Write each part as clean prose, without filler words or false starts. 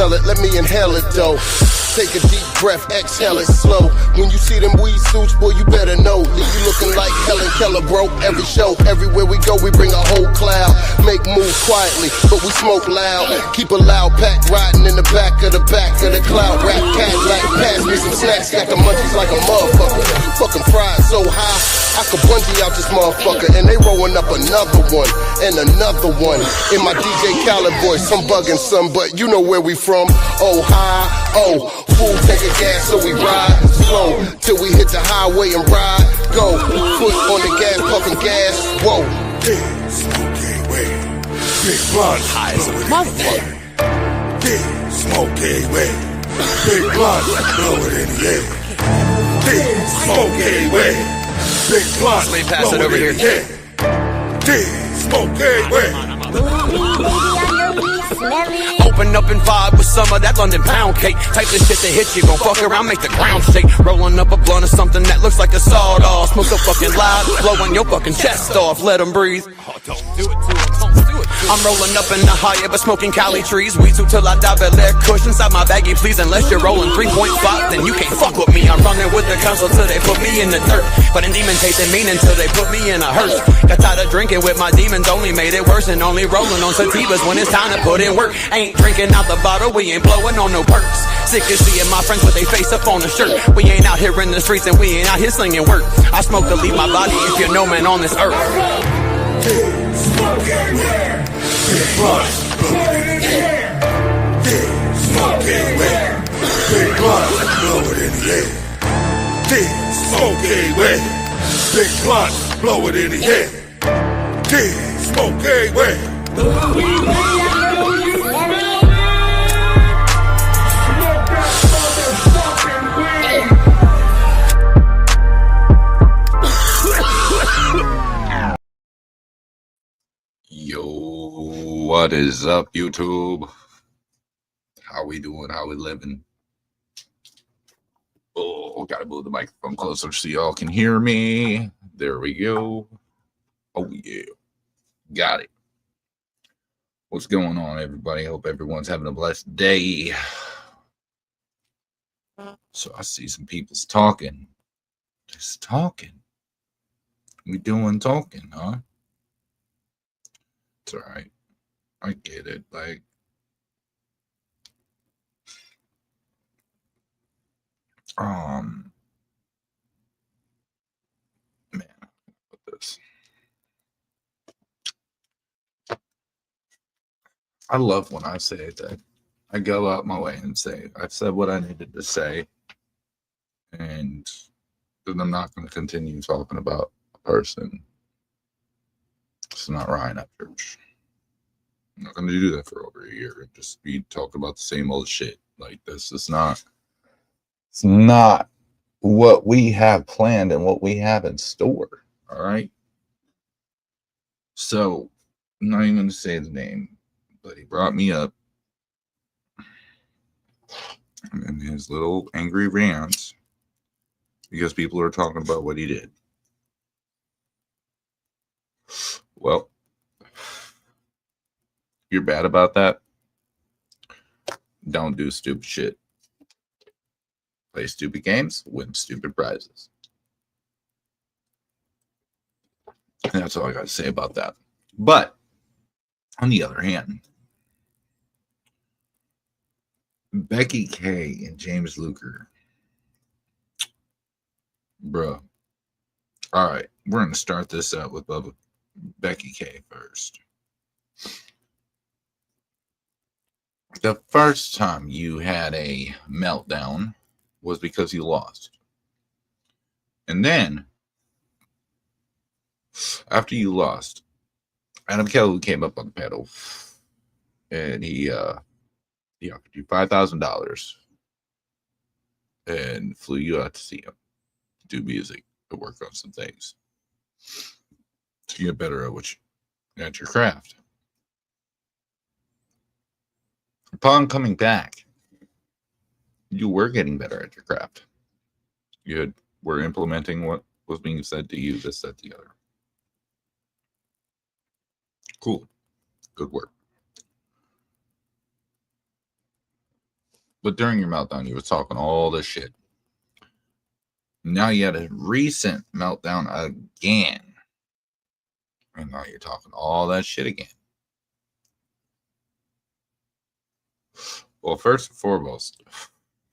smell it, let me inhale it though. Take a deep breath, exhale it slow. When you see them weed suits, boy, you better know. Leave you looking like Helen Keller, bro. Every show, everywhere we go, we bring a whole cloud. Make moves quietly, but we smoke loud. Keep a loud pack riding in the back of the cloud. Rap cat like pass me some snacks, got the munchies like a motherfucker. Fucking fried so high, I could bungee out this motherfucker. And they rolling up another one, and another one. In my DJ Khaled voice, some bugging some, but you know where we from. Oh, high, oh, fool taking gas so we ride slow till we hit the highway and ride. Go, foot on the gas, puffing gas, whoa. Big smoky way, big blunt, high as a motherfucker. Big smoky way, big blunt, blow it in the air. Big smoky way, big blunt, pass it over here. Big smoky way. Open up and vibe with some of that London pound cake. Type of shit that hits you, gon' fuck around, make the ground shake. Rolling up a blunt of something that looks like a sawed-off. Smoke so fucking loud, blowing your fucking chest off. Let them breathe. Don't do it to him, don't do it. I'm rolling up in the higher, but smoking Cali trees. Weed till I die, but let kush inside my baggie, please. Unless you're rolling 3.5, then you can't fuck with me. I'm running with the council till they put me in the dirt. But in demon tasting mean until they put me in a hearse. Got tired of drinking with my demons, only made it worse. And only rolling on sativas when it's time to put in work. Ain't drinking out the bottle, we ain't blowing on no perks. Sick of seeing my friends with they face up on the shirt. We ain't out here in the streets and we ain't out here slinging work. I smoke to leave my body if you're no man on this earth. Big smoky way, big blunt, blow it in the air. Big smoky way, big blunt, blow it in the air. Big smoky way, big blunt, blow it in the air. Big smoky way. Yo, what is up, YouTube? How we doing? How we living? Oh, gotta move the microphone closer so y'all can hear me. There we go. Oh, yeah. Got it. What's going on, everybody? Hope everyone's having a blessed day. So I see some people's talking. Just talking. We doing talking, huh? It's all right. I get it. Like, man, what this? I love when I say that. I go out my way and say, I've said what I needed to say, and then I'm not going to continue talking about a person. It's not Ryan at church. I'm not going to do that for over a year and just be talking about the same old shit. Like, this is not, it's not what we have planned and what we have in store. All right. So, I'm not even going to say the name, but he brought me up in his little angry rants because people are talking about what he did. Well, you're bad about that. Don't do stupid shit. Play stupid games, win stupid prizes. And that's all I got to say about that. But on the other hand, Becky K and James Luker, bro. All right, we're going to start this out with Becky K first. The first time you had a meltdown was because you lost. And then, after you lost, Adam Kelly came up on the panel and he offered you $5,000 and flew you out to see him do music, to work on some things, to get better at your craft. Upon coming back, you were getting better at your craft. You were implementing what was being said to you, this, that, the other. Cool. Good work. But during your meltdown, you were talking all this shit. Now you had a recent meltdown again. And now you're talking all that shit again. Well, first and foremost,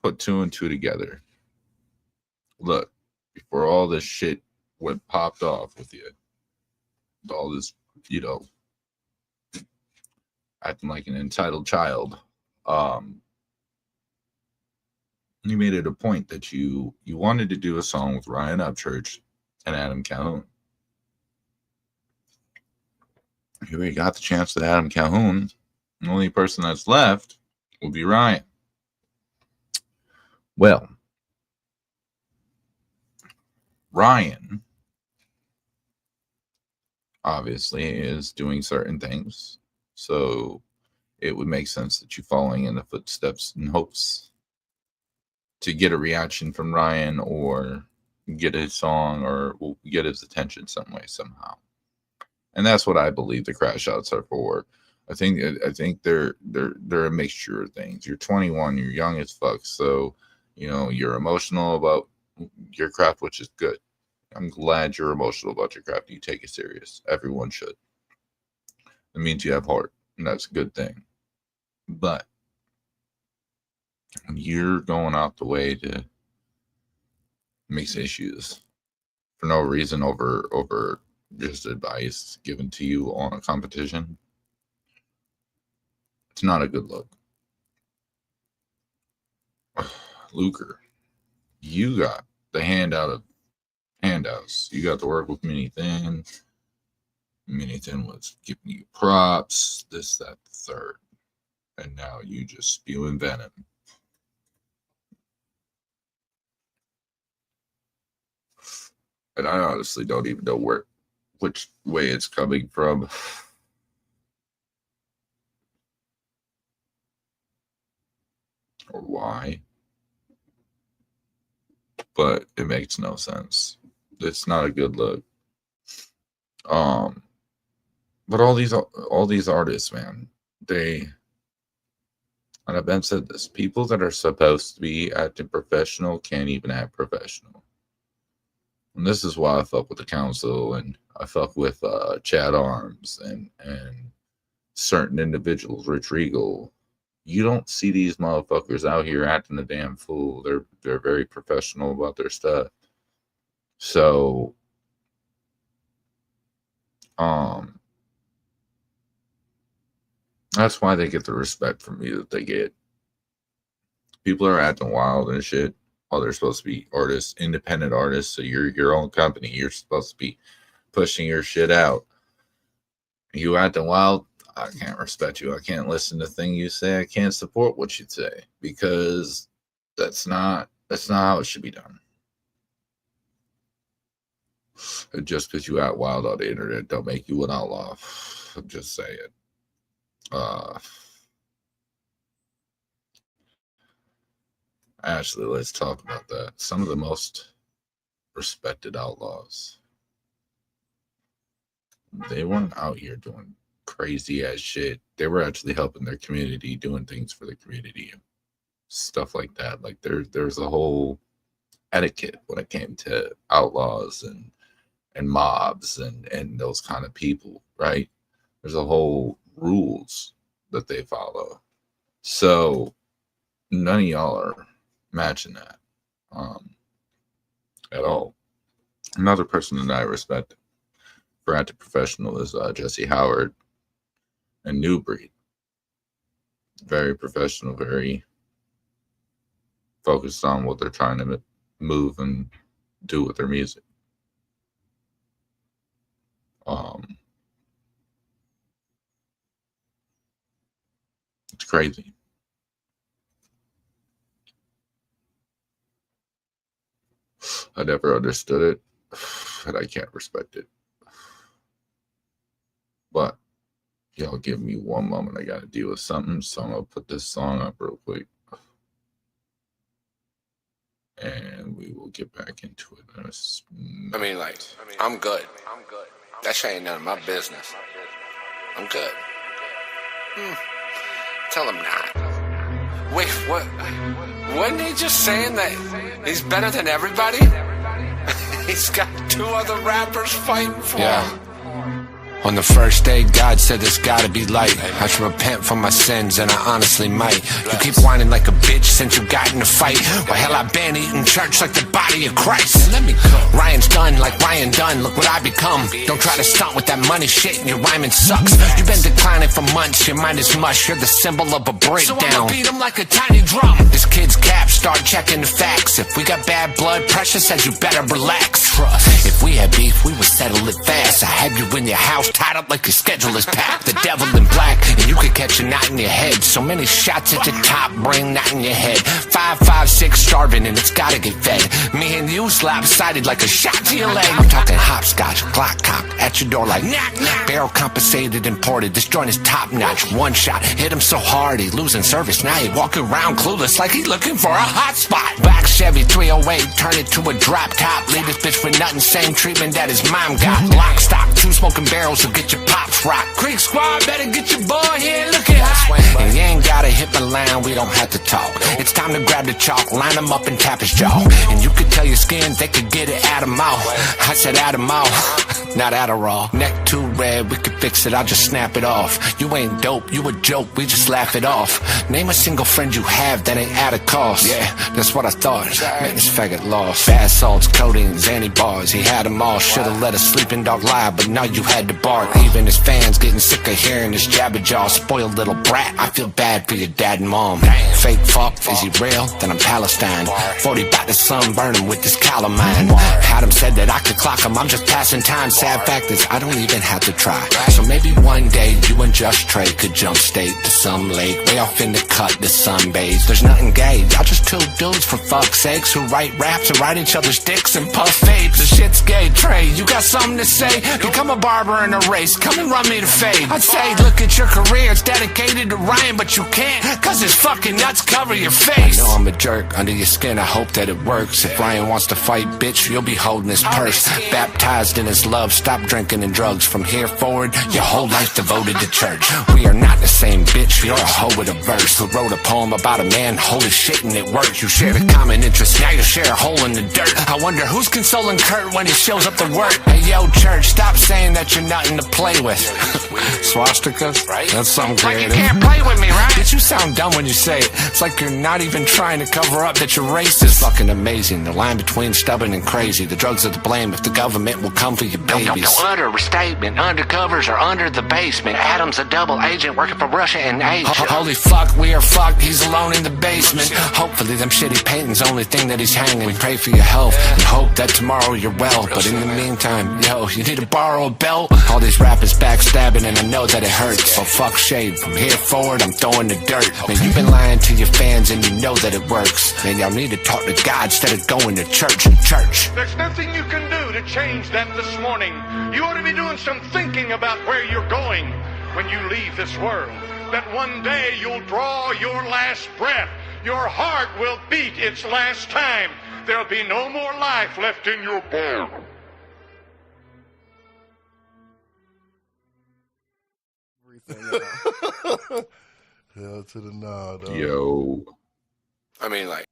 put 2 and 2 together. Look, before all this shit popped off with you, all this, acting like an entitled child, you made it a point that you wanted to do a song with Ryan Upchurch and Adam Calhoun. Here we got the chance with Adam Calhoun. The only person that's left will be Ryan. Well, Ryan obviously is doing certain things, so it would make sense that you following in the footsteps in hopes to get a reaction from Ryan or get his song or get his attention some way, somehow. And that's what I believe the crash outs are for. I think they're a mixture of things. You're 21, you're young as fuck, so you're emotional about your craft, which is good. I'm glad you're emotional about your craft. You take it serious. Everyone should. It means you have heart, and that's a good thing. But when you're going out the way to mix issues for no reason over just advice given to you on a competition, it's not a good look. Luker, you got the handout of handouts. You got to work with Mini Thin. Mini Thin was giving you props, this, that, the third. And now you just spewing venom. And I honestly don't even know which way it's coming from. Or why. But it makes no sense. It's not a good look. But all these artists, man, and I've been said this, people that are supposed to be acting professional can't even act professional. And this is why I fuck with the council, and I fuck with Chad Arms and certain individuals, Rich Regal. You don't see these motherfuckers out here acting a damn fool. They're very professional about their stuff. So, that's why they get the respect from me that they get. People are acting wild and shit. Oh, they're supposed to be artists, independent artists. So you're your own company. You're supposed to be pushing your shit out. You acting wild, I can't respect you. I can't listen to things you say. I can't support what you say because that's not how it should be done. And just because you act wild on the internet don't make you an outlaw. I'm just saying. Actually, let's talk about that. Some of the most respected outlaws, they weren't out here doing crazy ass shit. They were actually helping their community, doing things for the community, stuff like that. Like there's a whole etiquette when it came to outlaws and mobs and those kind of people, right? There's a whole rules that they follow. So none of y'all are matching that at all. Another person that I respect for acting professional is Jesse Howard and New Breed. Very professional, very focused on what they're trying to move and do with their music. It's crazy. I never understood it, and I can't respect it. But y'all give me one moment. I got to deal with something, so I'm going to put this song up real quick. And we will get back into it. I'm good. That shit ain't none of my business. I'm good. Tell him not. Wait, what? Wasn't he just saying that he's better than everybody? He's got 2 other rappers fighting for him. On the first day, God said there's gotta be light. I should repent for my sins, and I honestly might. You keep whining like a bitch since you got in a fight. Well, hell, I've been eating church like the body of Christ. Let me cook. Ryan's done like Ryan Dunn. Look what I become. Don't try to stunt with that money shit, and your rhyming sucks. You've been declining for months. Your mind is mush. You're the symbol of a breakdown. So I'ma beat him like a tiny drum. This kid's cap, start checking the facts. If we got bad blood pressure, says you better relax. Trust. If we had beef, we would settle it fast. I have you in your house, tied up like your schedule is packed. The devil in black, and you could catch a knot in your head. So many shots at the top, bring knot in your head. 5, 5, 6, starving, and it's gotta get fed. Me and you lopsided like a shot to your leg. I'm talking hopscotch, Glock cocked at your door like knock, knock. Barrel compensated, imported. This joint is top notch. One shot, hit him so hard he losing service. Now he walking around clueless like he looking for a hot spot. Black Chevy 308, turn it to a drop top. Leave this bitch with nothing, same treatment that his mom got. Lock, stock, 2 smoking barrels will get your pops rock. Creek Squad, better get your boy here looking hot. And you ain't gotta hit my line, we don't have to talk. It's time to grab the chalk, line him up and tap his jaw. And you could tell your skin, they could get it out of mouth. I said out of mouth, not Adderall. Neck too red, we could fix it, I'll just snap it off. You ain't dope, you a joke, we just laugh it off. Name a single friend you have that ain't at a cost. Yeah, that's what I thought, man, this faggot lost. Bath salts, codeine, Xanny bars, he had them all. Should've let a sleeping dog lie, but now you had to bark. Even his fans getting sick of hearing his jabber jaw. Spoiled little brat, I feel bad for your dad and mom. Fake fuck, is he real? Then I'm Palestine. 40 bout to sunburn him with this calamine. Adam said that I could clock him, I'm just passing time. Sad fact is I don't even have to try. So maybe one day you and Just Trey could jump state to some lake way off in the cut to sunbathe. There's nothing gay, y'all just 2 dudes for fuck's sakes who write raps and ride each other's dicks and puff vapes. The shit's gay. Trey, you got something to say? Become a barber in a race, come and run me to fade. I'd say look at your career, it's dedicated to Ryan, but you can't, cause his fucking nuts cover your face. I know I'm a jerk under your skin, I hope that it works. If Ryan wants to fight, bitch, you'll be holding his purse. Baptized in his love, stop drinking and drugs. From here forward, your whole life devoted to church. We are not the same, bitch, you're a hoe with a verse. Who wrote a poem about a man, holy shit, and it worked. You shared a common interest, now you share a hole in the dirt. I wonder who's consoling Kurt when he shows up to work. Hey yo, church, stop saying that you're nothing to play with. Swastikas? Right? That's something creative. Like you can't play with me, right? Did you sound dumb when you say it? It's like you're not even trying to cover up that you're racist. Fucking amazing. The line between stubborn and crazy. The drugs are to blame if the government will come for your babies. No utter restatement. Undercovers are under the basement. Adam's a double agent working for Russia and Asia. Holy fuck, we are fucked. He's alone in the basement. Hopefully them shitty paintings only thing that he's hanging. We pray for your health and hope that tomorrow you're well. But in the meantime, yo, you need to borrow a belt. All these rappers backstabbing and I know that it hurts. So fuck shade. From here forward, I'm throwing the dirt. Man, you've been lying to your fans and you know that it works. Man, y'all need to talk to God instead of going to church. There's nothing you can do to change that this morning. You ought to be doing some thinking about where you're going when you leave this world. That one day you'll draw your last breath. Your heart will beat its last time. There'll be no more life left in your bone. Hell to the nah, dog. Yo. I mean, like.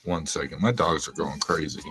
1 second. My dogs are going crazy.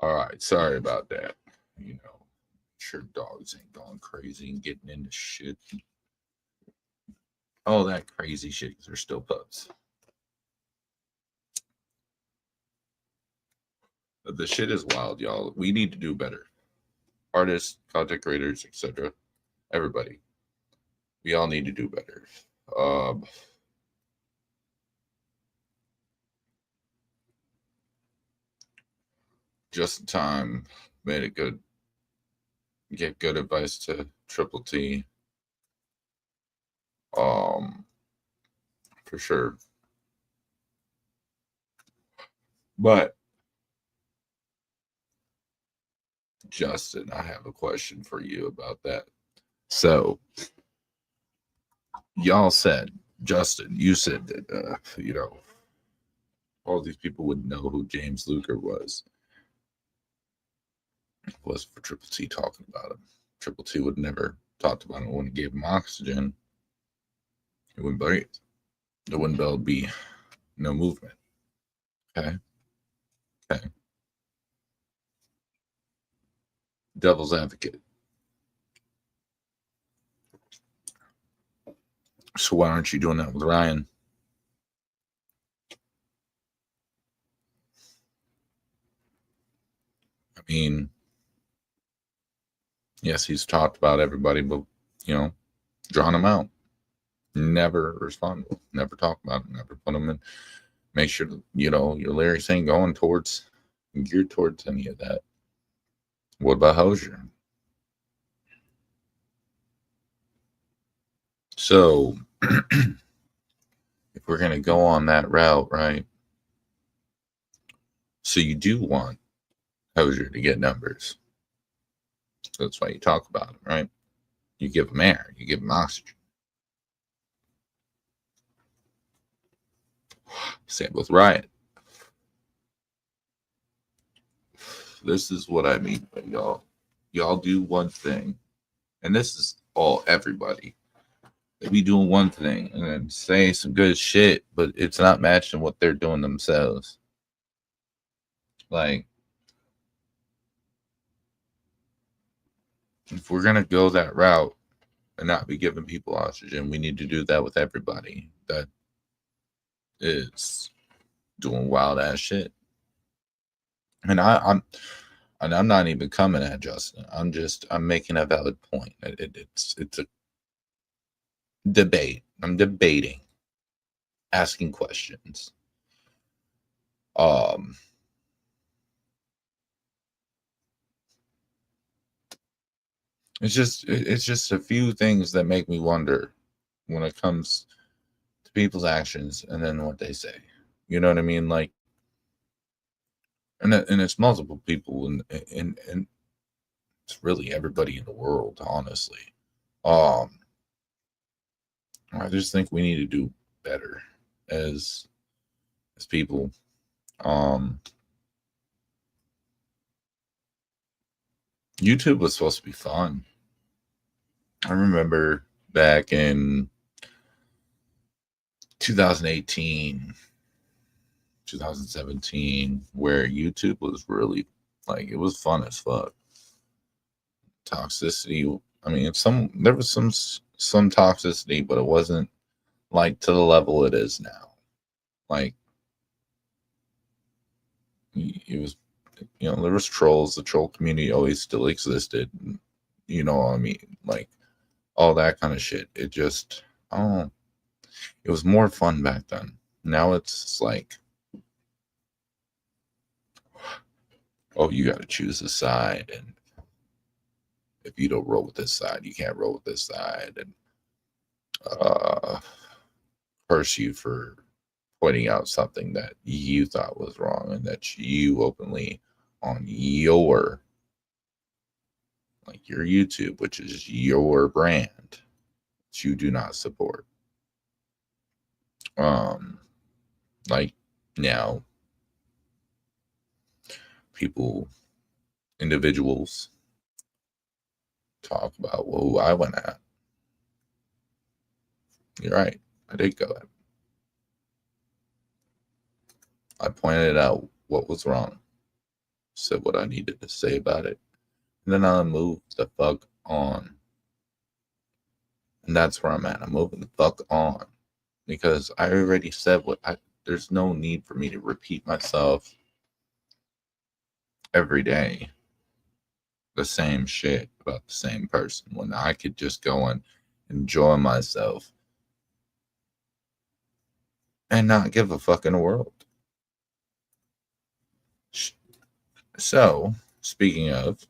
All right, sorry about that. You know, Sure, dogs ain't going crazy and getting into shit. All that crazy shit because they're still pups. The shit is wild, y'all. We need to do better. Artists, content creators, etc. Everybody. We all need to do better. Just in time made it good. Get good advice to Triple T. For sure. But Justin, I have a question for you about that. So, y'all said, Justin, you said that, all these people would know who James Luker was. It was for Triple T talking about him. Triple T would never talked about him when he gave him oxygen. He wouldn't breathe. There wouldn't be no movement. Okay. Devil's advocate. So why aren't you doing that with Ryan? I mean, yes, he's talked about everybody, but, drawn him out. Never respond, never talk about him, never put him in. Make sure, your lyrics ain't going geared towards any of that. What about Hozier? So, if we're going to go on that route, right? So you do want Hozier to get numbers. So that's why you talk about him, right? You give him air. You give him oxygen. Same with Riot. This is what I mean by y'all. Y'all do one thing. And this is all everybody. They be doing one thing and then saying some good shit, but it's not matching what they're doing themselves. Like, if we're going to go that route and not be giving people oxygen, we need to do that with everybody that is doing wild ass shit. And I'm not even coming at Justin. I'm making a valid point. It's a debate. I'm debating, asking questions. It's just a few things that make me wonder when it comes to people's actions and then what they say. You know what I mean? Like, and it's multiple people and it's really everybody in the world, honestly. I just think we need to do better as people. YouTube was supposed to be fun. I remember back in 2018, 2017, where YouTube was really, like, it was fun as fuck. Toxicity, I mean, there was some toxicity, but it wasn't like to the level it is now. Like, it was, there was trolls. The troll community always still existed. You know what I mean? Like, all that kind of shit. It just, it was more fun back then. Now it's like, oh, you got to choose a side, and if you don't roll with this side, you can't roll with this side, and curse you for pointing out something that you thought was wrong and that you openly on your YouTube, which is your brand, that you do not support. Like, now individuals talk about, well, who I went at. You're right. I did go at. I pointed out what was wrong, said what I needed to say about it, And then I'll move the fuck on. And that's where I'm at. I'm moving the fuck on. Because I already said there's no need for me to repeat myself every day. The same shit about the same person when I could just go and enjoy myself and not give a fuck in the world. So, speaking of,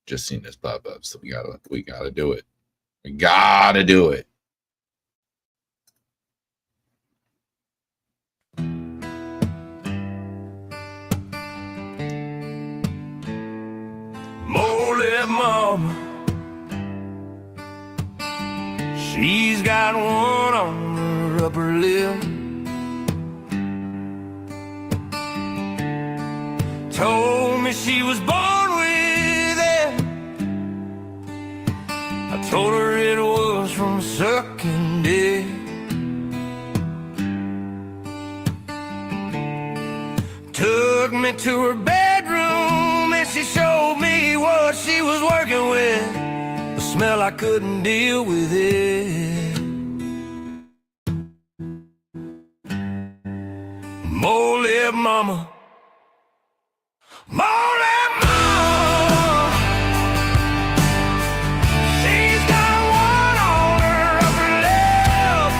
just seen this pop up, so we gotta do it. We gotta do it. Molly mama, she's got one on her upper lip. Told me she was born with it. I told her it was from sucking dick. Took me to her bedroom and she showed me what she was working with. The smell, I couldn't deal with it. Molly mama, Molly mama, she's got one on her upper lip.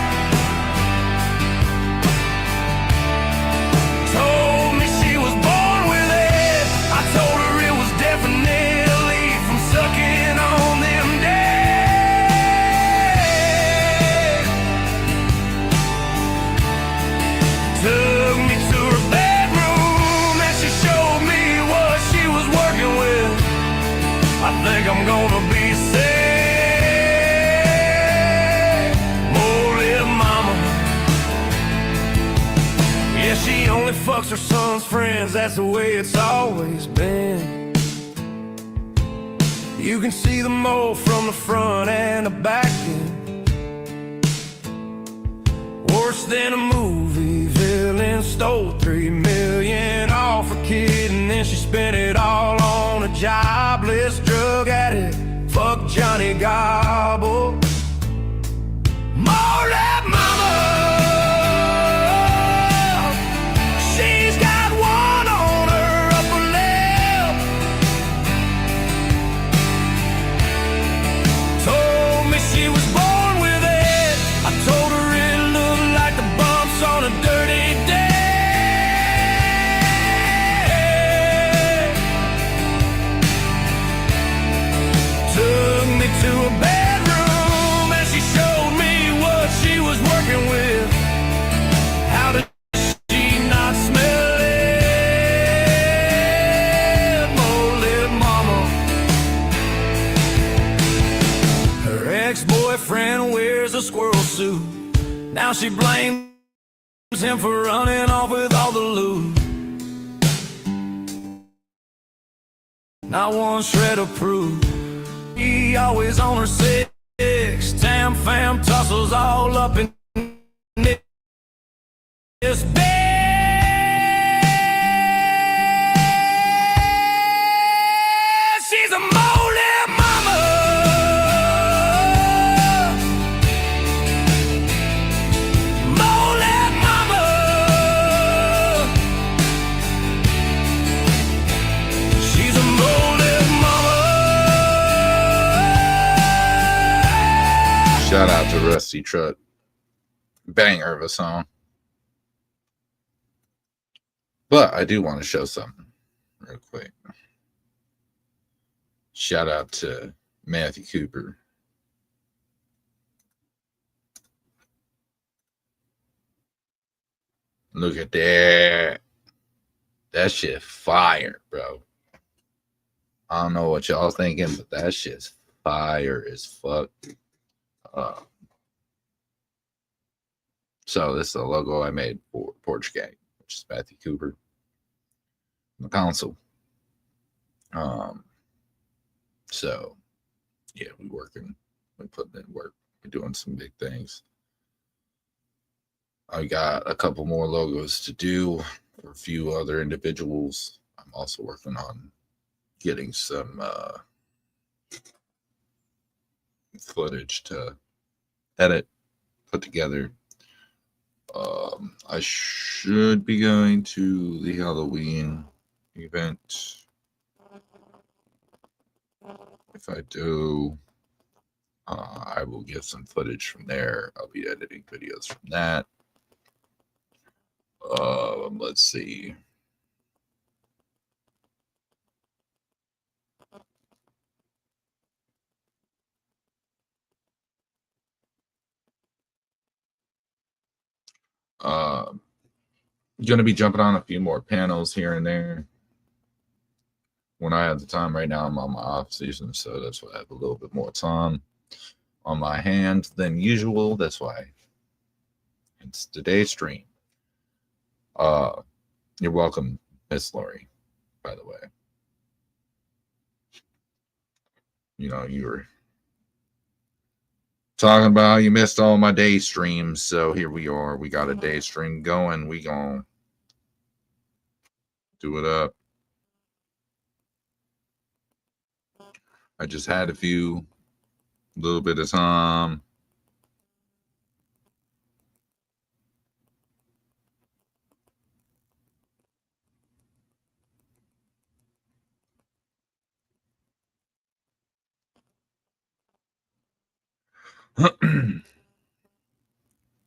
Told me she was born with it. I told her it was definitely from sucking on them dicks. Took me to her bedroom and she showed me what she was working with. I think I'm gonna be sick. Molly mama, yeah, she only fucks her son's friends. That's the way it's always been. You can see the mole from the front and the back end. Worse than a movie villain. Stole $3 million off her kid and then she spent it all on a jobless drug addict. Fuck Johnny Gobble. Molly mama, she's got one on her upper lip. Told me she was born with it. I told her it looked like the bumps on a dirty day. Took me to a bedroom and she showed me what she was working with. How did she not smell it? Molly mama, her ex-boyfriend wears a squirrel suit. Now she blames him for running off with all the loot. Not one shred of proof. He always on her six. Tam fam tussles all up in this bed. She's a Molly mama. Molly mama. She's a Molly mama. Shout out to Rusty Truck. Banger of a song. But I do want to show something real quick. Shout out to Matthew Cooper. Look at that. That shit fire, bro. I don't know what y'all thinking, but that shit's fire as fuck. So this is the logo I made for Porch Gang, which is Matthew Cooper, the console. So yeah, we working, we putting in work, we're doing some big things. I got a couple more logos to do for a few other individuals. I'm also working on getting some footage to edit, put together. I should be going to the Halloween event. If I do, I will get some footage from there. I'll be editing videos from that. Let's see. Going to be jumping on a few more panels here and there when I have the time. Right now I'm on my off season, so that's why I have a little bit more time on my hand than usual. That's why it's today's stream. You're welcome, Miss Lori, by the way. You know, you were talking about how you missed all my day streams, so here we are. We got a day stream going. We gonna do it up. I just had a little bit of time.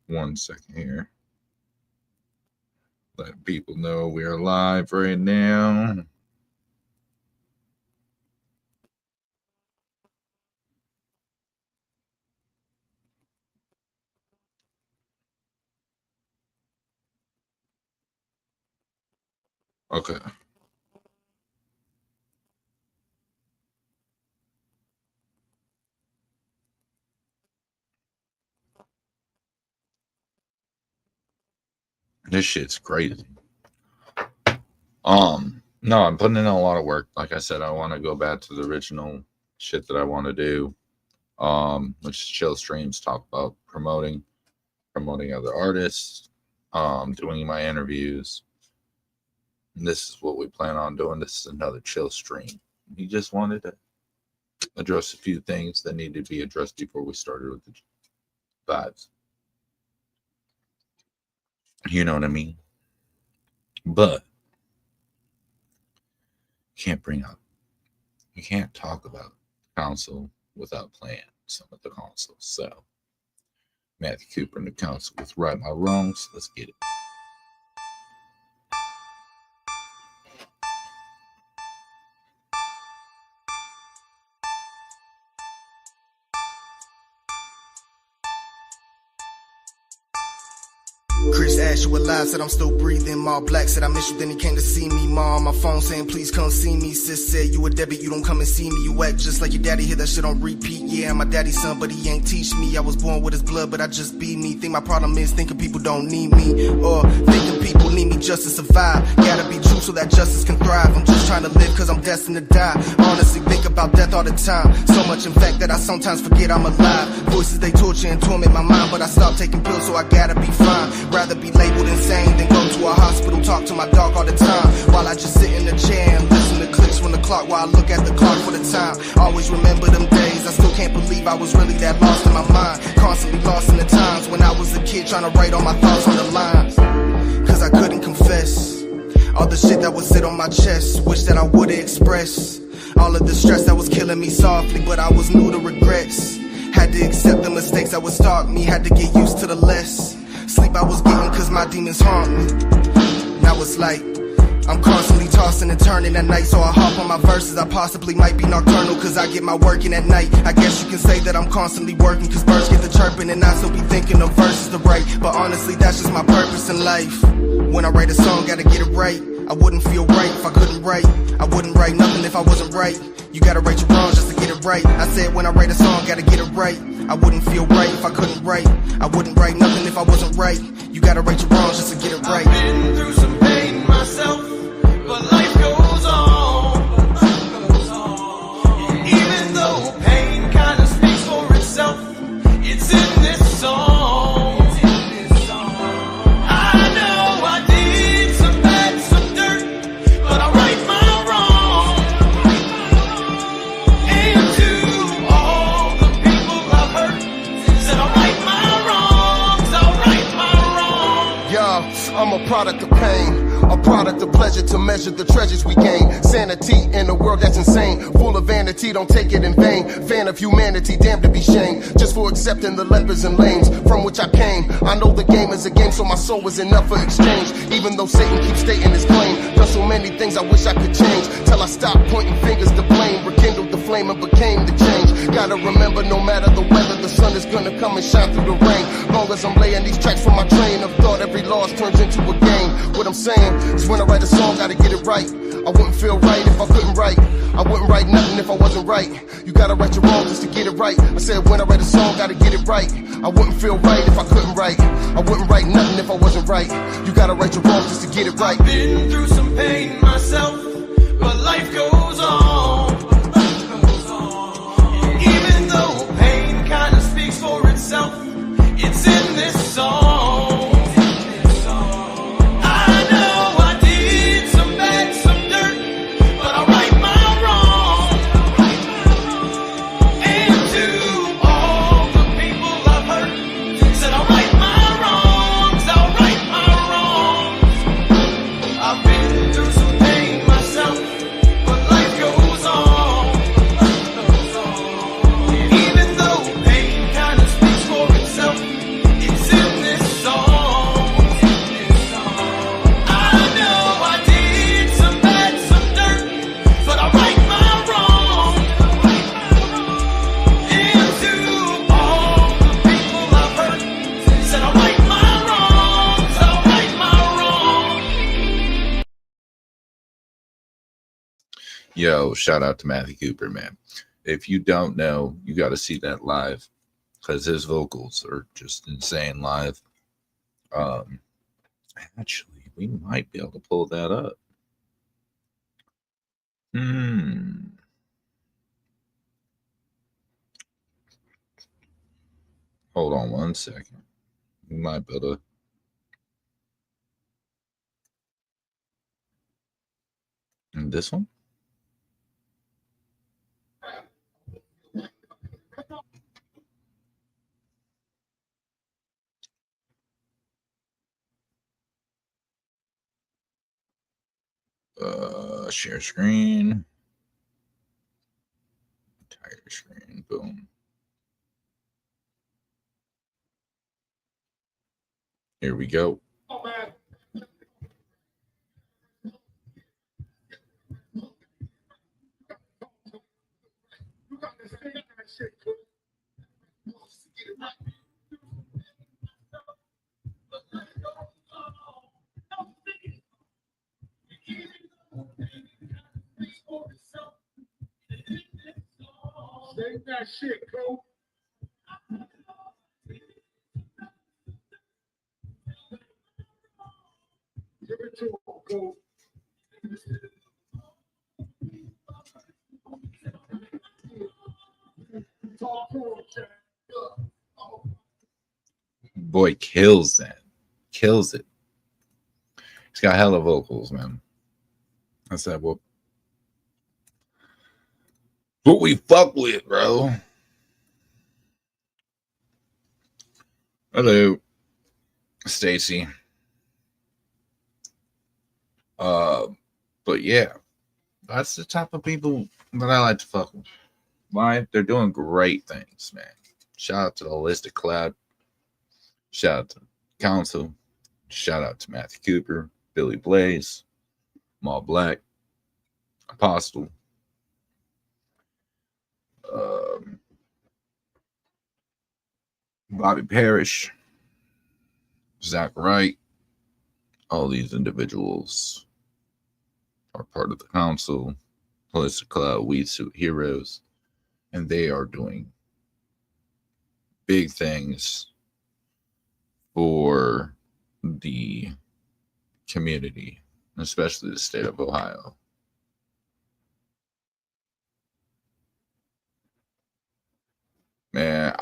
One second here. Let people know we are live right now. Okay. This shit's crazy. No, I'm putting in a lot of work. Like I said, I want to go back to the original shit that I want to do. Which is chill streams, talk about promoting other artists, doing my interviews. And this is what we plan on doing. This is another chill stream. We just wanted to address a few things that needed to be addressed before we started with the vibes. You know what I mean? But you can't talk about council without playing some of the consoles. So Matthew Cooper and the council with Right My Wrongs. Let's get it. Chris Ash, you alive, said I'm still breathing. All Black said I miss you, then he came to see me. Mom, my phone saying please come see me. Sis said you a debit, you don't come and see me. You act just like your daddy, hear that shit on repeat. Yeah, I'm my daddy's son, but he ain't teach me. I was born with his blood, but I just be me. Think my problem is thinking people don't need me, or thinking people need me just to survive. Gotta be true so that justice can thrive. I'm just trying to live cause I'm destined to die. Honestly think about death all the time, so much in fact that I sometimes forget I'm alive. Voices they torture and torment my mind, but I stopped taking pills so I gotta be fine. Rather be labeled insane than go to a hospital, talk to my dog all the time, while I just sit in the chair and listen to clicks from the clock while I look at the clock for the time. Always remember them days, I still can't believe I was really that lost in my mind. Constantly lost in the times when I was a kid trying to write all my thoughts on the lines, cause I couldn't confess all the shit that would sit on my chest. Wish that I would've expressed all of the stress that was killing me softly, but I was new to regrets. Had to accept the mistakes that would stalk me, had to get used to the less sleep I was getting cause my demons haunt me. Now it's like I'm constantly tossing and turning at night, so I hop on my verses. I possibly might be nocturnal cause I get my work in at night. I guess you can say that I'm constantly working cause birds get the chirping and I still be thinking of verses to write. But honestly that's just my purpose in life. When I write a song gotta get it right. I wouldn't feel right if I couldn't write. I wouldn't write nothing if I wasn't right. You gotta write your wrongs just to get it right. I said when I write a song gotta get it right. I wouldn't feel right if I couldn't write. I wouldn't write nothing if I wasn't right. You gotta write your wrongs just to get it right. I've been through some pain myself, but life goes on. Even though pain kinda speaks for itself, it's in this song. I know I did some bad, some dirt, but I right my wrong. product of pain, a product of pleasure to measure the treasures we gain. Sanity in a world that's insane, full of vanity, don't take it in vain. Fan of humanity, damned to be shamed, just for accepting the lepers and lames from which I came. I know the game is a game, so my soul was enough for exchange. Even though Satan keeps stating his claim, done so many things I wish I could change, till I stopped pointing fingers to blame, rekindled the flame and became the change. Gotta remember, no matter the weather, the sun is gonna come and shine through the rain. Long as I'm laying these tracks from my train of thought, every loss turns into a game. What I'm saying is, when I write a song, gotta get it right. I wouldn't feel right if I couldn't write. I wouldn't write nothing if I wasn't right. You gotta right your wrong just to get it right. I said, when I write a song, gotta get it right. I wouldn't feel right if I couldn't write. I wouldn't write nothing if I wasn't right. You gotta right your wrong just to get it right. I've been through some pain myself, but life goes on. Even though pain kinda speaks for itself, it's in this song. I know I did some bad, some dirt, but I right my wrong. And to all the people I've hurt, said I right my wrongs, I'll right my wrongs. I've been through some pain myself, but life goes on. Even though pain kinda speaks for itself, it's in this song. I know I did some bad, some dirt, but I right my wrongs. And to all the people I've hurt, said I right my wrongs, I'll right my wrongs. Yo, shout out to Matthew Cooper, man. If you don't know, you got to see that live because his vocals are just insane live. Actually, we might be able to pull that up. Hold on one second. We might be able to. And this one? Share screen. Entire screen. Boom. Here we go. Say that shit, Cole. Give it to him, Cole. Talk to him, Chad. Boy kills that. Kills it. He's got hella vocals, man. I said, well, what we fuck with, bro. Hello, Stacy. But yeah, that's the type of people that I like to fuck with. Why? They're doing great things, man. Shout out to the Holistic Cloud. Shout out to Council. Shout out to Matthew Cooper, Billy Blaze, Maul Black, Apostle. Bobby Parrish, Zach Wright, all these individuals are part of the council, Holistic Cloud, Weed Suit Heroes, and they are doing big things for the community, especially the state of Ohio. Man,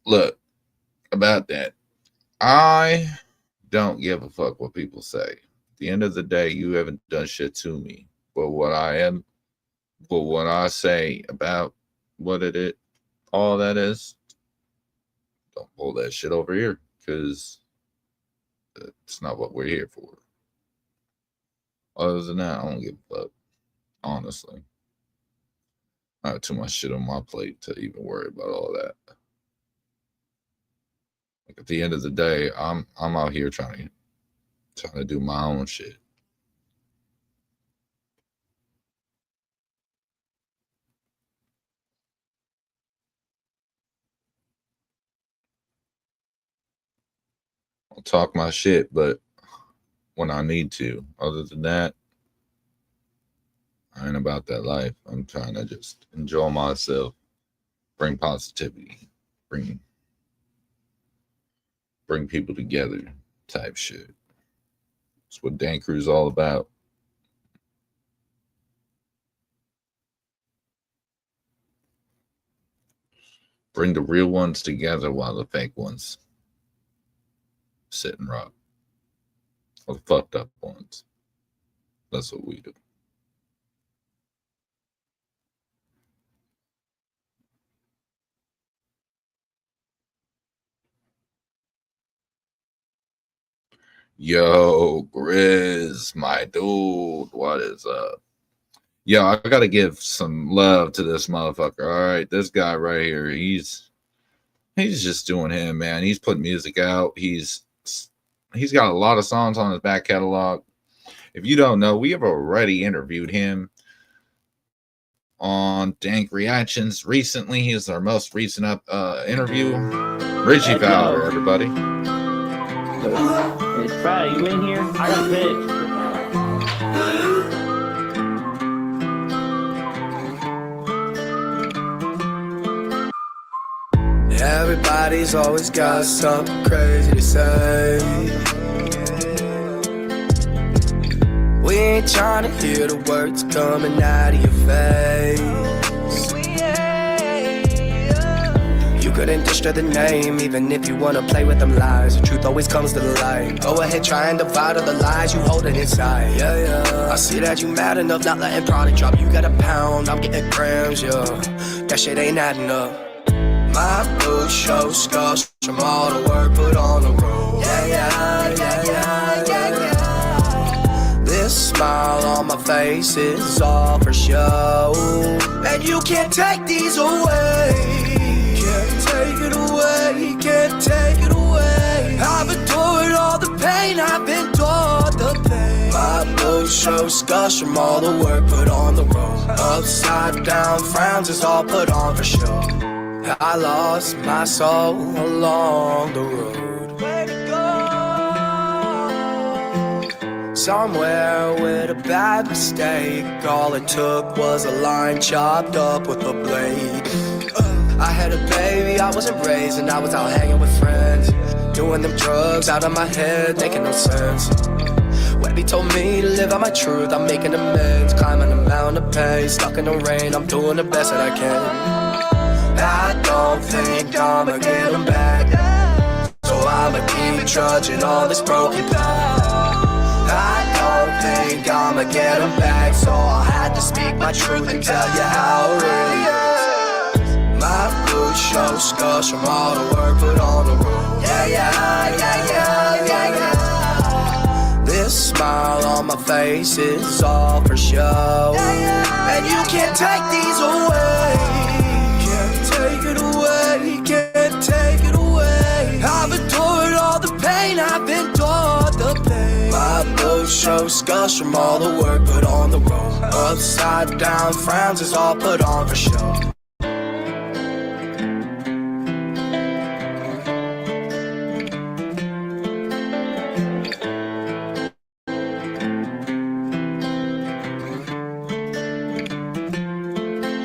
look, about that, I don't give a fuck what people say. At the end of the day, you haven't done shit to me. But what I say about what it is, all that is, don't pull that shit over here. Because It's not what we're here for. Other than that, I don't give a fuck. Honestly, I have too much shit on my plate to even worry about all that. Like at the end of the day, I'm out here trying to do my own shit. I'll talk my shit, but when I need to. Other than that, I ain't about that life. I'm trying to just enjoy myself, bring positivity, bring people together type shit. That's what Dan Crew's all about. Bring the real ones together while the fake ones sit and rock. Or the fucked up ones. That's what we do. Yo, Grizz, my dude, what is up? Yo, I gotta give some love to this motherfucker. All right, this guy right here, he's just doing him, man. He's putting music out. He's got a lot of songs on his back catalog. If you don't know, we have already interviewed him on Dank Reactions recently. He's our most recent interview. Richie Fowler, everybody. It's Friday. You in here? I got pitch. Everybody's always got something crazy to say. We ain't trying to hear the words coming out of your face. You couldn't destroy the name, even if you wanna play with them lies. The truth always comes to the light. Go ahead, try and divide all the lies you holding inside. Yeah, yeah. I see that you mad enough, not letting product drop. You got a pound, I'm getting grams, yeah. That shit ain't adding up. My boots show scars from all the work put on the road. Yeah, yeah, yeah, yeah, yeah, yeah. This smile on my face is all for show. And you can't take these away. Can't take it away, can't take it away. I've endured all the pain, I've endured the pain. My boots show scars from all the work put on the road. Upside down frowns is all put on for show. I lost my soul along the road. Where to go? Somewhere with a bad mistake. All it took was a line chopped up with a blade. I had a baby, I wasn't raised, and I was out hanging with friends. Doing them drugs out of my head, making no sense. Webby told me to live out my truth, I'm making amends. Climbing a mountain of pain, stuck in the rain, I'm doing the best that I can. I don't think I'ma get them back, so I'ma keep trudging on this broken path. I don't think I'ma get them back, so I'll have to speak my truth and tell you how it really is. My boots show scars from all the work put on the road. Yeah, yeah, yeah, yeah, yeah, yeah. This smile on my face is all for show. And you can't take these away. Take it away, can't take it away. I've endured all the pain, I've endured the pain. My boots show scars from all the work put on the road. Upside down frowns is all put on for show.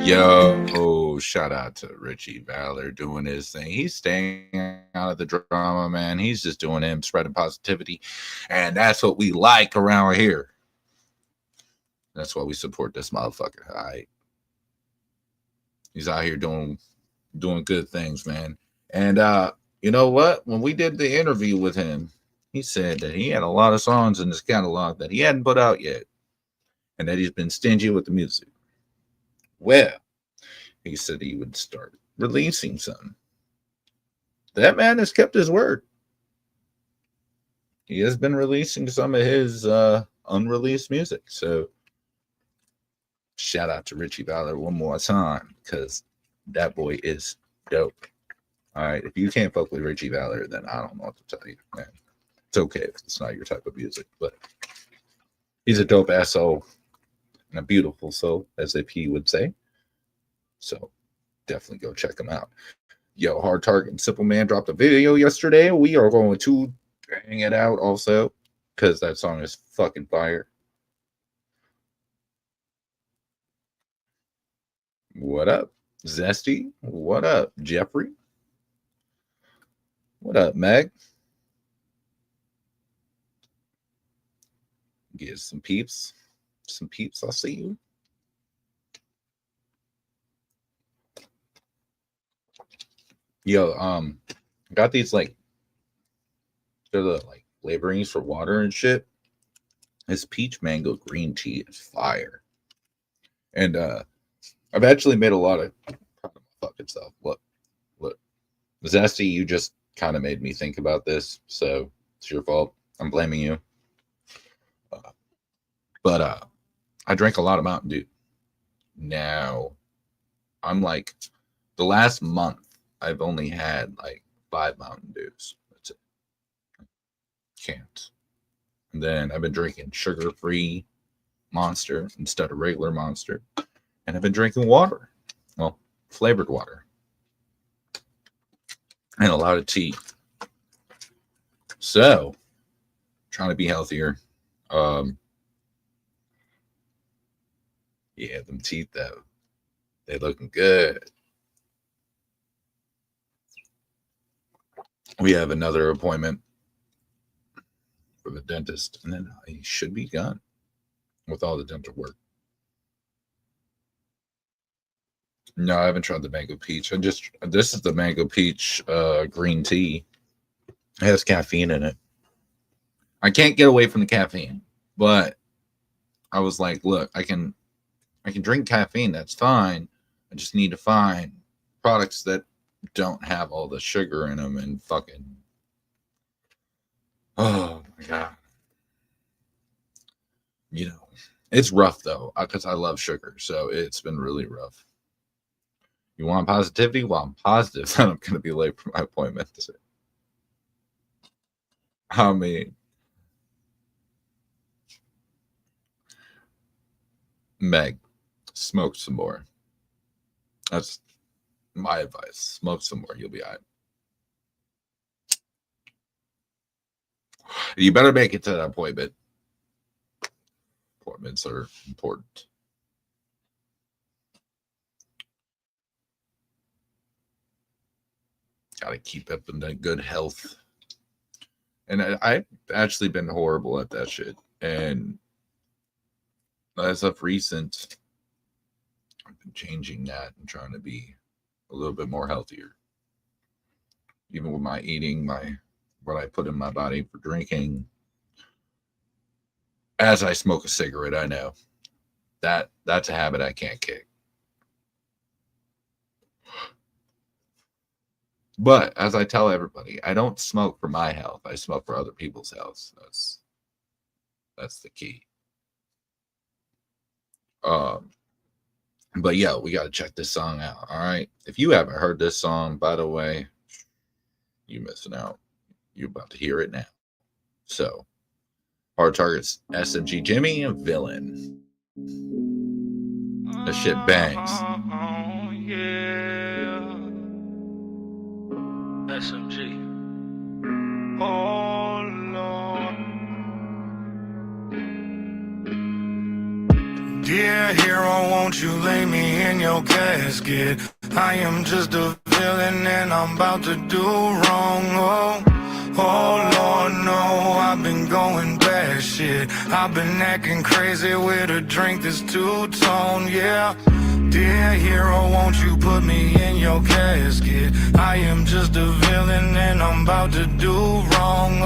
Yo, shout out to Richie Valor doing his thing. He's staying out of the drama, man. He's just doing him, spreading positivity. And that's what we like around here. That's why we support this motherfucker. All right. He's out here doing good things, man. And you know what? When we did the interview with him, he said that he had a lot of songs in his catalog that he hadn't put out yet. And that he's been stingy with the music. Well, he said he would start releasing some. That man has kept his word. he has been releasing some of his unreleased music. So shout out to Richie Valor one more time, because that boy is dope. All right, if you can't fuck with Richie Valor, then I don't know what to tell you, man. It's okay if it's not your type of music, but he's a dope ass soul and a beautiful soul, as if he would say. So definitely go check him out. Yo, Hard Target and Simple Man dropped a video yesterday. We are going to bang it out also, because that song is fucking fire. What up, Zesty? What up, Jeffrey? What up, Meg? Get some peeps. Some peeps, I'll see you. Yo, got these like, they're the like flavorings for water and shit. This peach mango green tea is fire. And I've actually made a lot of fucking stuff. Look. Zesty, you just kind of made me think about this, so it's your fault. I'm blaming you. But I drank a lot of Mountain Dew. Now, I'm like, the last month, I've only had like 5 Mountain Dews. That's it. Can't. And then I've been drinking sugar-free Monster instead of regular Monster. And I've been drinking water. Well, flavored water. And a lot of tea. So, trying to be healthier. Yeah, them teeth though, they looking good. We have another appointment for the dentist, and then I should be done with all the dental work. No, I haven't tried the mango peach. This is the mango peach green tea. It has caffeine in it. I can't get away from the caffeine, but I was like, look, I can drink caffeine. That's fine. I just need to find products that don't have all the sugar in them and fucking. Oh my God. You know, it's rough though, because I love sugar. So it's been really rough. You want positivity? Well, I'm positive that I'm going to be late for my appointment. I mean, Meg, smoke some more. That's my advice. Smoke some more. You'll be all right. You better make it to that appointment. Appointments are important. Got to keep up in that good health. And I've actually been horrible at that shit. And as of recent, I've been changing that and trying to be a little bit more healthier. Even with my eating, what I put in my body for drinking. As I smoke a cigarette, I know that's a habit I can't kick. But as I tell everybody, I don't smoke for my health. I smoke for other people's health. That's the key. But yeah, we got to check this song out. All right. If you haven't heard this song, by the way, you're missing out. You're about to hear it now. So, Hard Target's SMG Jimmy and Villain. This shit bangs. SMG. Oh Lord. Dear hero, won't you lay me in your casket? I am just a villain and I'm about to do wrong. Oh Lord, no, I've been going bad shit. I've been acting crazy with a drink that's two-tone, yeah. Dear hero, won't you put me in your casket? I am just a villain and I'm about to do wrong.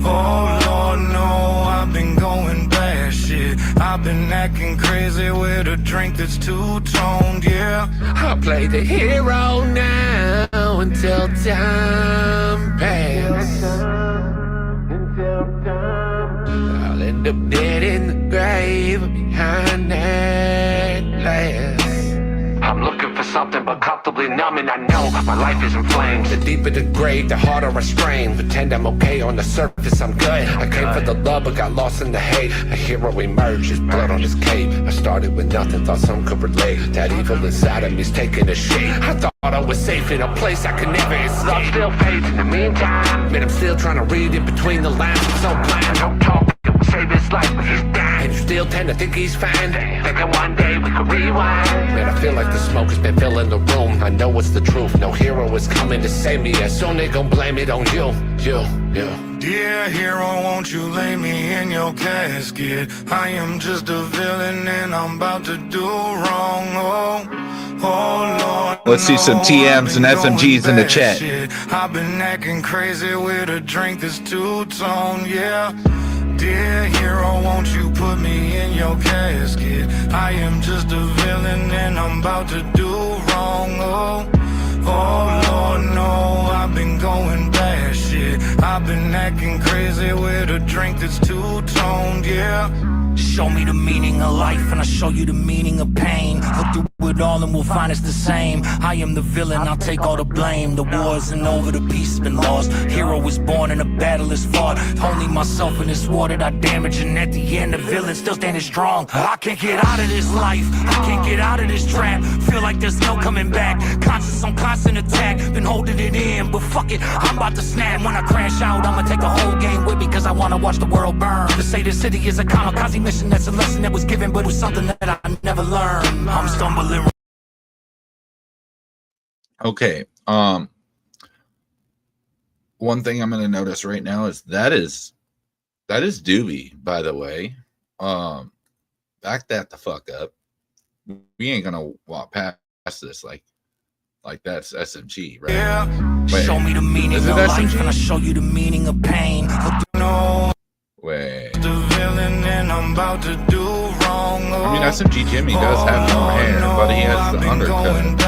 Oh Lord, no, I've been going bad shit. I've been acting crazy with a drink that's two-toned, yeah. I play the hero now until time passes. up dead in the grave behind that glass. I'm looking for something but comfortably numb, and I know my life is in flames. The deeper the grave, the harder I strain. Pretend I'm okay on the surface, I'm good. I came for the love but got lost in the hate. A hero emerged, his blood on his cape. I started with nothing, thought some could relate. That evil inside of me's taking a shape. I thought I was safe in a place I could never escape. Love still fades in the meantime, man, I'm still trying to read in between the lines. I'm so blind, don't talk. Save his life, but he's dying. And you still tend to think he's fine. Thinking one day we could rewind. Man, I feel like the smoke has been filling the room. I know it's the truth. No hero is coming to save me. As soon they gon' blame it on you. Dear hero, won't you lay me in your casket? I am just a villain and I'm about to do wrong. Oh Lord. Let's see some TMs and SMGs in the chat. Shit. I've been acting crazy with a drink that's two-tone, yeah. Dear hero, won't you put me in your casket? I am just a villain and I'm about to do wrong. Oh Lord, no, I've been going bad shit. I've been acting crazy with a drink that's two-toned, yeah. Show me the meaning of life and I'll show you the meaning of pain. Look through it all and we'll find it's the same. I am the villain, I'll take all the blame. The war isn't over, the peace has been lost. Hero was born and a battle is fought. Only myself in this war that I damage, and at the end the villain still standing strong. I can't get out of this life, I can't get out of this trap. Feel like there's no coming back. Conscious on constant attack, been holding it in, but fuck it, I'm about to snap. When I crash out, I'ma take the whole game with me, cause I wanna watch the world burn. To say the city is a kamikaze mission, that's a lesson that was given, but it was something that I never learned. I'm stumbling. Okay. One thing I'm gonna notice right now is that is Doobie, by the way. Back that the fuck up. We ain't gonna walk past this like that's SMG, right? Yeah. Wait, show me the meaning of life and I'll show you the meaning of pain. No. Wait. The villain and I'm about to do wrong. I mean, SMG Jimmy does have more hair, but he has the undercut.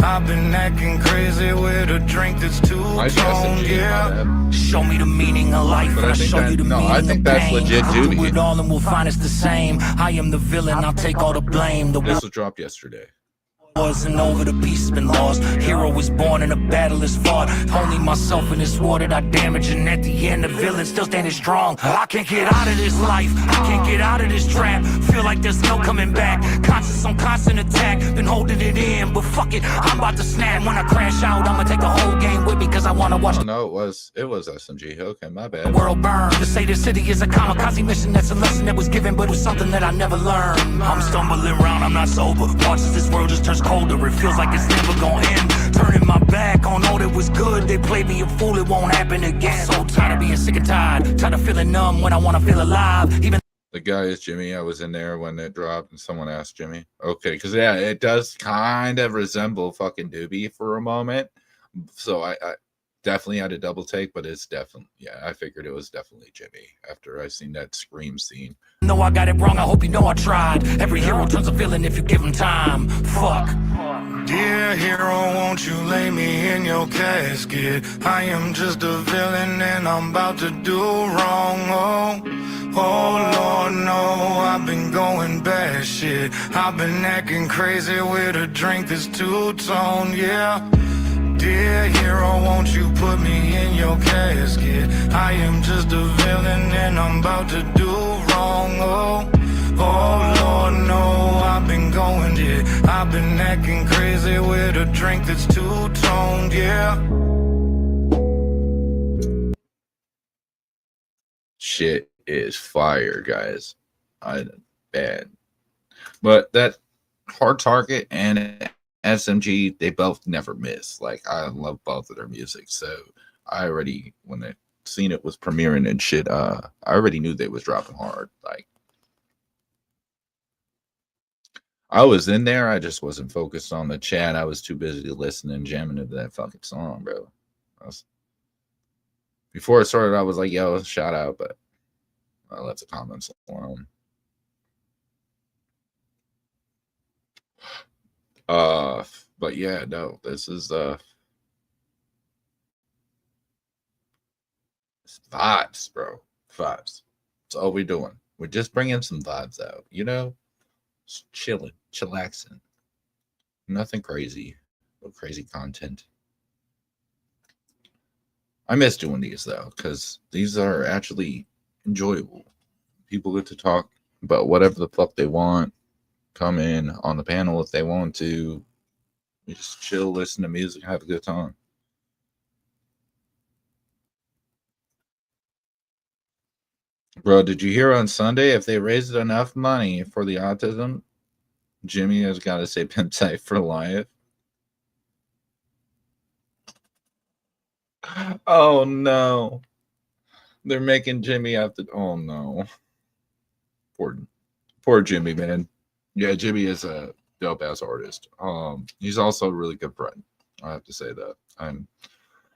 I've been acting crazy with a drink that's two-toned, yeah. Show me the meaning of life and I'll show you the meaning of pain. I think that's legit Doobie. Look through it all and we'll find it's the same. I am the villain, I'll take all the blame. This was dropped yesterday. Wasn't over, the peace has been lost. Hero was born and a battle is fought. Only myself in this war that I damage, and at the end the villain still standing strong. I can't get out of this life, I can't get out of this trap. Feel like there's no coming back. Conscious on constant attack, been holding it in, but fuck it, I'm about to snap. When I crash out, I'ma take the whole game with me, cause I wanna watch. Oh, no, it was SMG. Okay, my bad. The world burn. To say the city is a kamikaze mission, that's a lesson that was given, but it was something that I never learned. I'm stumbling around, I'm not sober. Watch as this world just turns colder, it feels like it's never gonna end. Turning my back on all that was good, they played me a fool, it won't happen again. So tired of being sick and tired of feeling numb when I wanna feel alive. Even the guy is Jimmy. I was in there when it dropped and someone asked Jimmy. Okay, because yeah, it does kind of resemble fucking Doobie for a moment. So I definitely had a double take, but it's definitely, yeah, I figured it was definitely Jimmy after I seen that scream scene. No, I got it wrong, I hope you know I tried. Every hero turns a villain if you give him time. Fuck. Dear hero, won't you lay me in your casket? I am just a villain and I'm about to do wrong. Oh Lord, no, I've been going bad shit. I've been acting crazy with a drink that's two-toned, yeah. Dear hero, won't you put me in your casket? I am just a villain and I'm about to do wrong. Oh Lord, no, I've been going, yeah. I've been acting crazy with a drink that's two-toned, yeah. Shit is fire, guys. Bad. But that Hard Target and SMG, they both never miss. Like, I love both of their music. So I already, when I seen it was premiering and shit, I already knew they was dropping hard. Like, I was in there, I just wasn't focused on the chat. I was too busy listening, jamming to that fucking song, bro. Before it started, I was like, yo, shout out, but I left the comments alone. But yeah, no, this is it's vibes, bro. Vibes. That's That's all we're doing. We're just bringing some vibes out, you know? Just chilling, chillaxing. Nothing crazy. No crazy content. I miss doing these though, because these are actually enjoyable. People get to talk about whatever the fuck they want. Come in on the panel if they want to. You just chill, listen to music, have a good time. Bro, did you hear on Sunday if they raised enough money for the autism? Jimmy has got to say pimp tight for life. Oh no. They're making Jimmy have to. Oh no. Poor Jimmy, man. Yeah, Jimmy is a dope ass artist. He's also a really good friend. I have to say that. I'm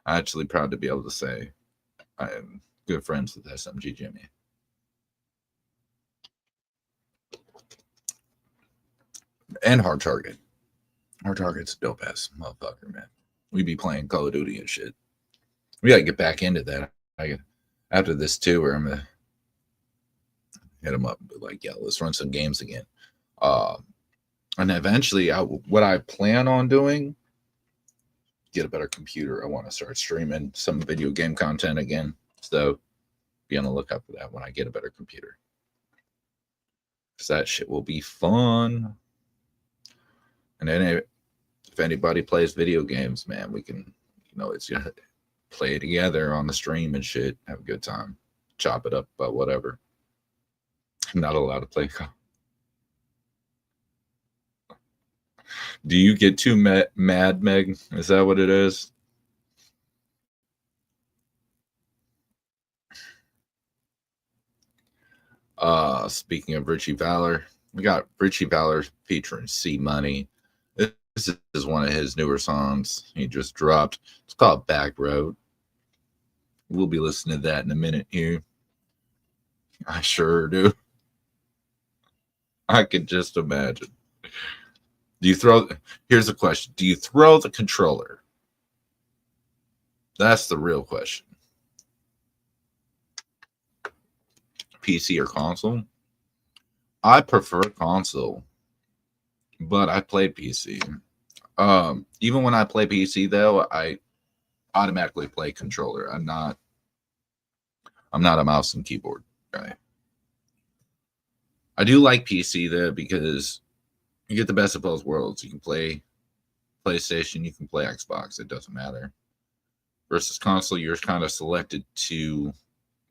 actually proud to be able to say I am good friends with SMG Jimmy. And Hard Target. Hard Target's a dope ass motherfucker, man. We be playing Call of Duty and shit. We gotta get back into that. After this tour, I'm gonna hit him up and be like, yeah, let's run some games again. And eventually, what I plan on doing, get a better computer. I want to start streaming some video game content again. So be on the lookout for that when I get a better computer. Because that shit will be fun. And then if anybody plays video games, man, we can, it's just play together on the stream and shit. Have a good time. Chop it up about whatever. I'm not allowed to play. Do you get too mad, Meg? Is that what it is? Speaking of Richie Valor, we got Richie Valor featuring C Money. This is one of his newer songs he just dropped. It's called Back Road. We'll be listening to that in a minute here. I sure do. I could just imagine. Here's the question. Do you throw the controller? That's the real question. PC or console? I prefer console, but I play PC. Even when I play PC though, I automatically play controller. I'm not a mouse and keyboard guy. I do like PC though because you get the best of both worlds. You can play PlayStation, you can play Xbox, it doesn't matter. Versus console, you're kind of selected to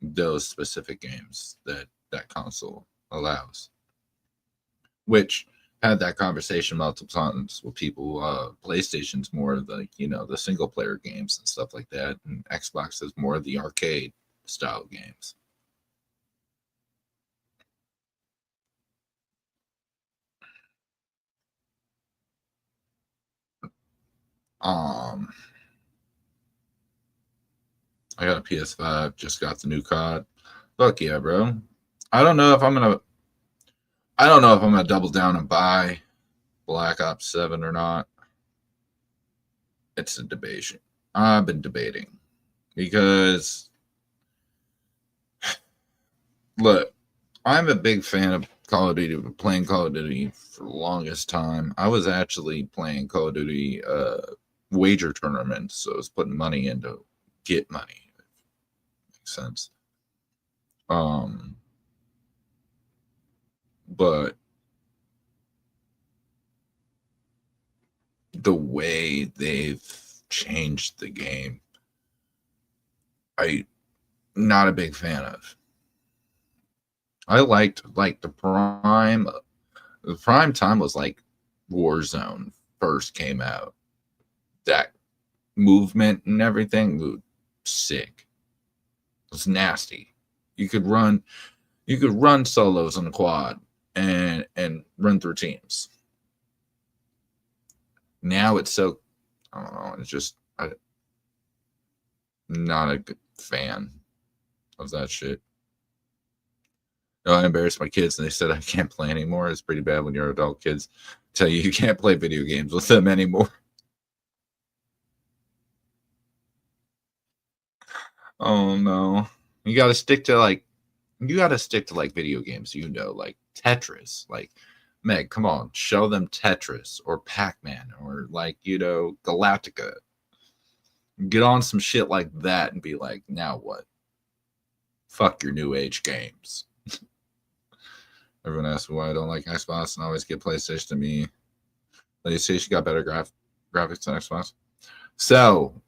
those specific games that console allows. Which had that conversation multiple times with people. PlayStation's more of the, the single player games and stuff like that. And Xbox is more of the arcade style games. I got a PS5, just got the new COD. Fuck yeah, bro. I don't know if I'm gonna double down and buy Black Ops 7 or not. It's a debate. I've been debating because look, I'm a big fan of Call of Duty, playing Call of Duty for the longest time. I was actually playing Call of Duty wager tournaments, so I was putting money in to get money. Makes sense. But the way they've changed the game, I'm not a big fan of. I liked the prime time was like Warzone first came out. That movement and everything was sick. It was nasty. You could run solos on the quad and run through teams. Now it's so, I don't know, it's just not a good fan of that shit. I embarrassed my kids and they said I can't play anymore. It's pretty bad when your adult kids tell you can't play video games with them anymore. Oh no. You got to stick to you got to stick to like video games, you know, like Tetris. Like, Meg, come on, show them Tetris or Pac-Man or like, you know, Galactica. Get on some shit like that and be like, now what? Fuck your new age games. Everyone asks why I don't like Xbox and always get PlayStation to me. PlayStation got better graphics than Xbox. So,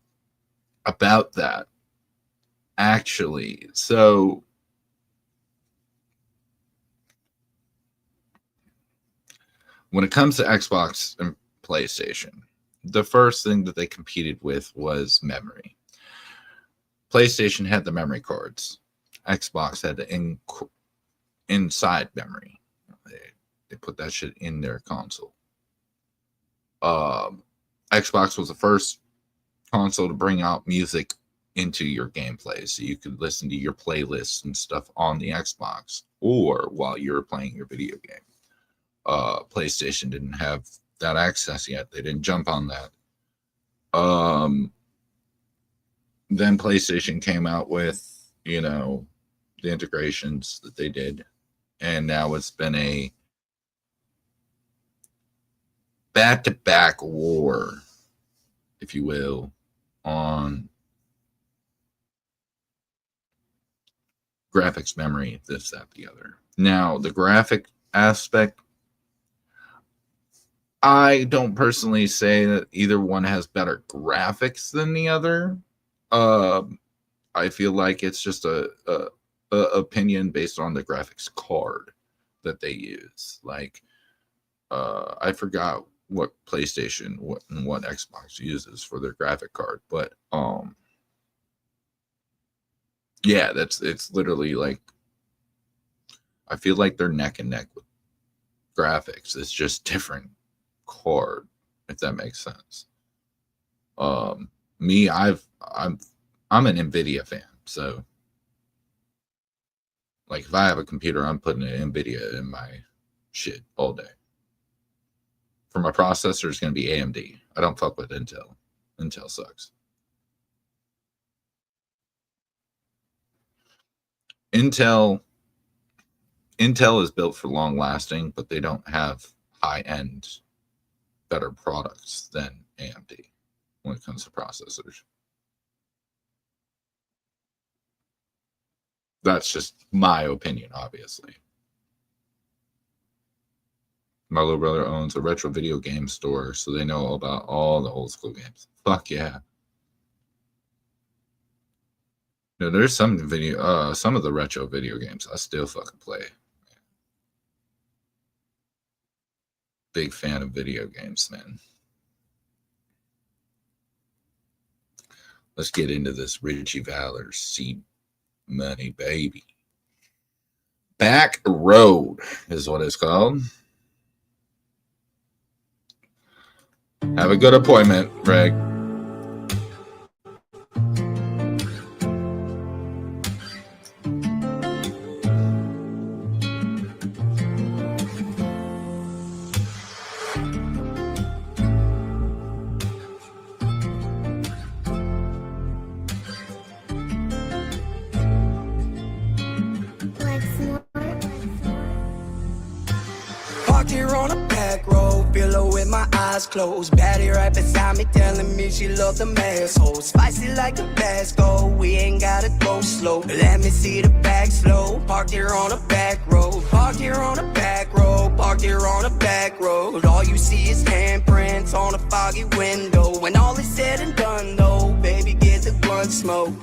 about that, actually, so when it comes to Xbox and PlayStation, the first thing that they competed with was memory. PlayStation had the memory cards. Xbox had the inside memory. They put that shit in their console. Xbox was the first console to bring out music into your gameplay, so you could listen to your playlists and stuff on the Xbox or while you were playing your video game. PlayStation didn't have that access yet. They didn't jump on that. Then PlayStation came out with, you know, the integrations that they did, and now it's been a back-to-back war, if you will, on graphics, memory, this, that, the other. Now, the graphic aspect, I don't personally say that either one has better graphics than the other. I feel like it's just a opinion based on the graphics card that they use. Like, I forgot what PlayStation and what Xbox uses for their graphic card, but yeah, it's literally like, I feel like they're neck and neck with graphics. It's just different card, if that makes sense. Me, I'm an Nvidia fan, so like if I have a computer, I'm putting an Nvidia in my shit all day. For my processor, it's going to be AMD. I don't fuck with Intel. Intel sucks. Intel is built for long lasting, but they don't have high end better products than AMD when it comes to processors. That's just my opinion, obviously. My little brother owns a retro video game store, so they know about all the old school games. Fuck yeah. No, there's some of the retro video games I still fucking play. Big fan of video games, man. Let's get into this Richie Valor Seed Money, baby. Back Road is what it's called. Have a good appointment, Greg. Closed, baddie right beside me, telling me she love them assholes. Spicy like Tabasco, we ain't gotta go slow. Let me see the back slow. Parked here on a back road. Parked here on a back road. Parked here on a back road. All you see is handprints on a foggy window. When all is said and done, though, baby, get the blunt smoke.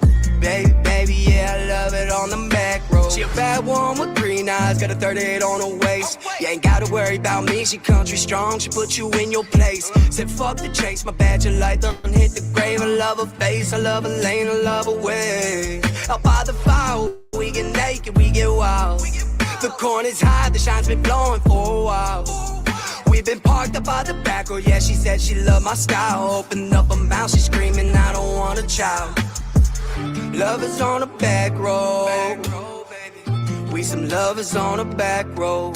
Baby, yeah, I love it on the back road. She a bad one with green eyes, got a 38 on her waist. You ain't gotta worry about me, she country strong, she put you in your place. Said fuck the chase, my badge of light done hit the grave. I love her face, I love her lane, I love her way. Out by the fire, we get naked, we get wild. The corn is high, the shine's been blowing for a while. We've been parked up by the back road, yeah, she said she loved my style. Open up her mouth, she's screaming, I don't want a child. Lovers on a back road. We some lovers on a back road.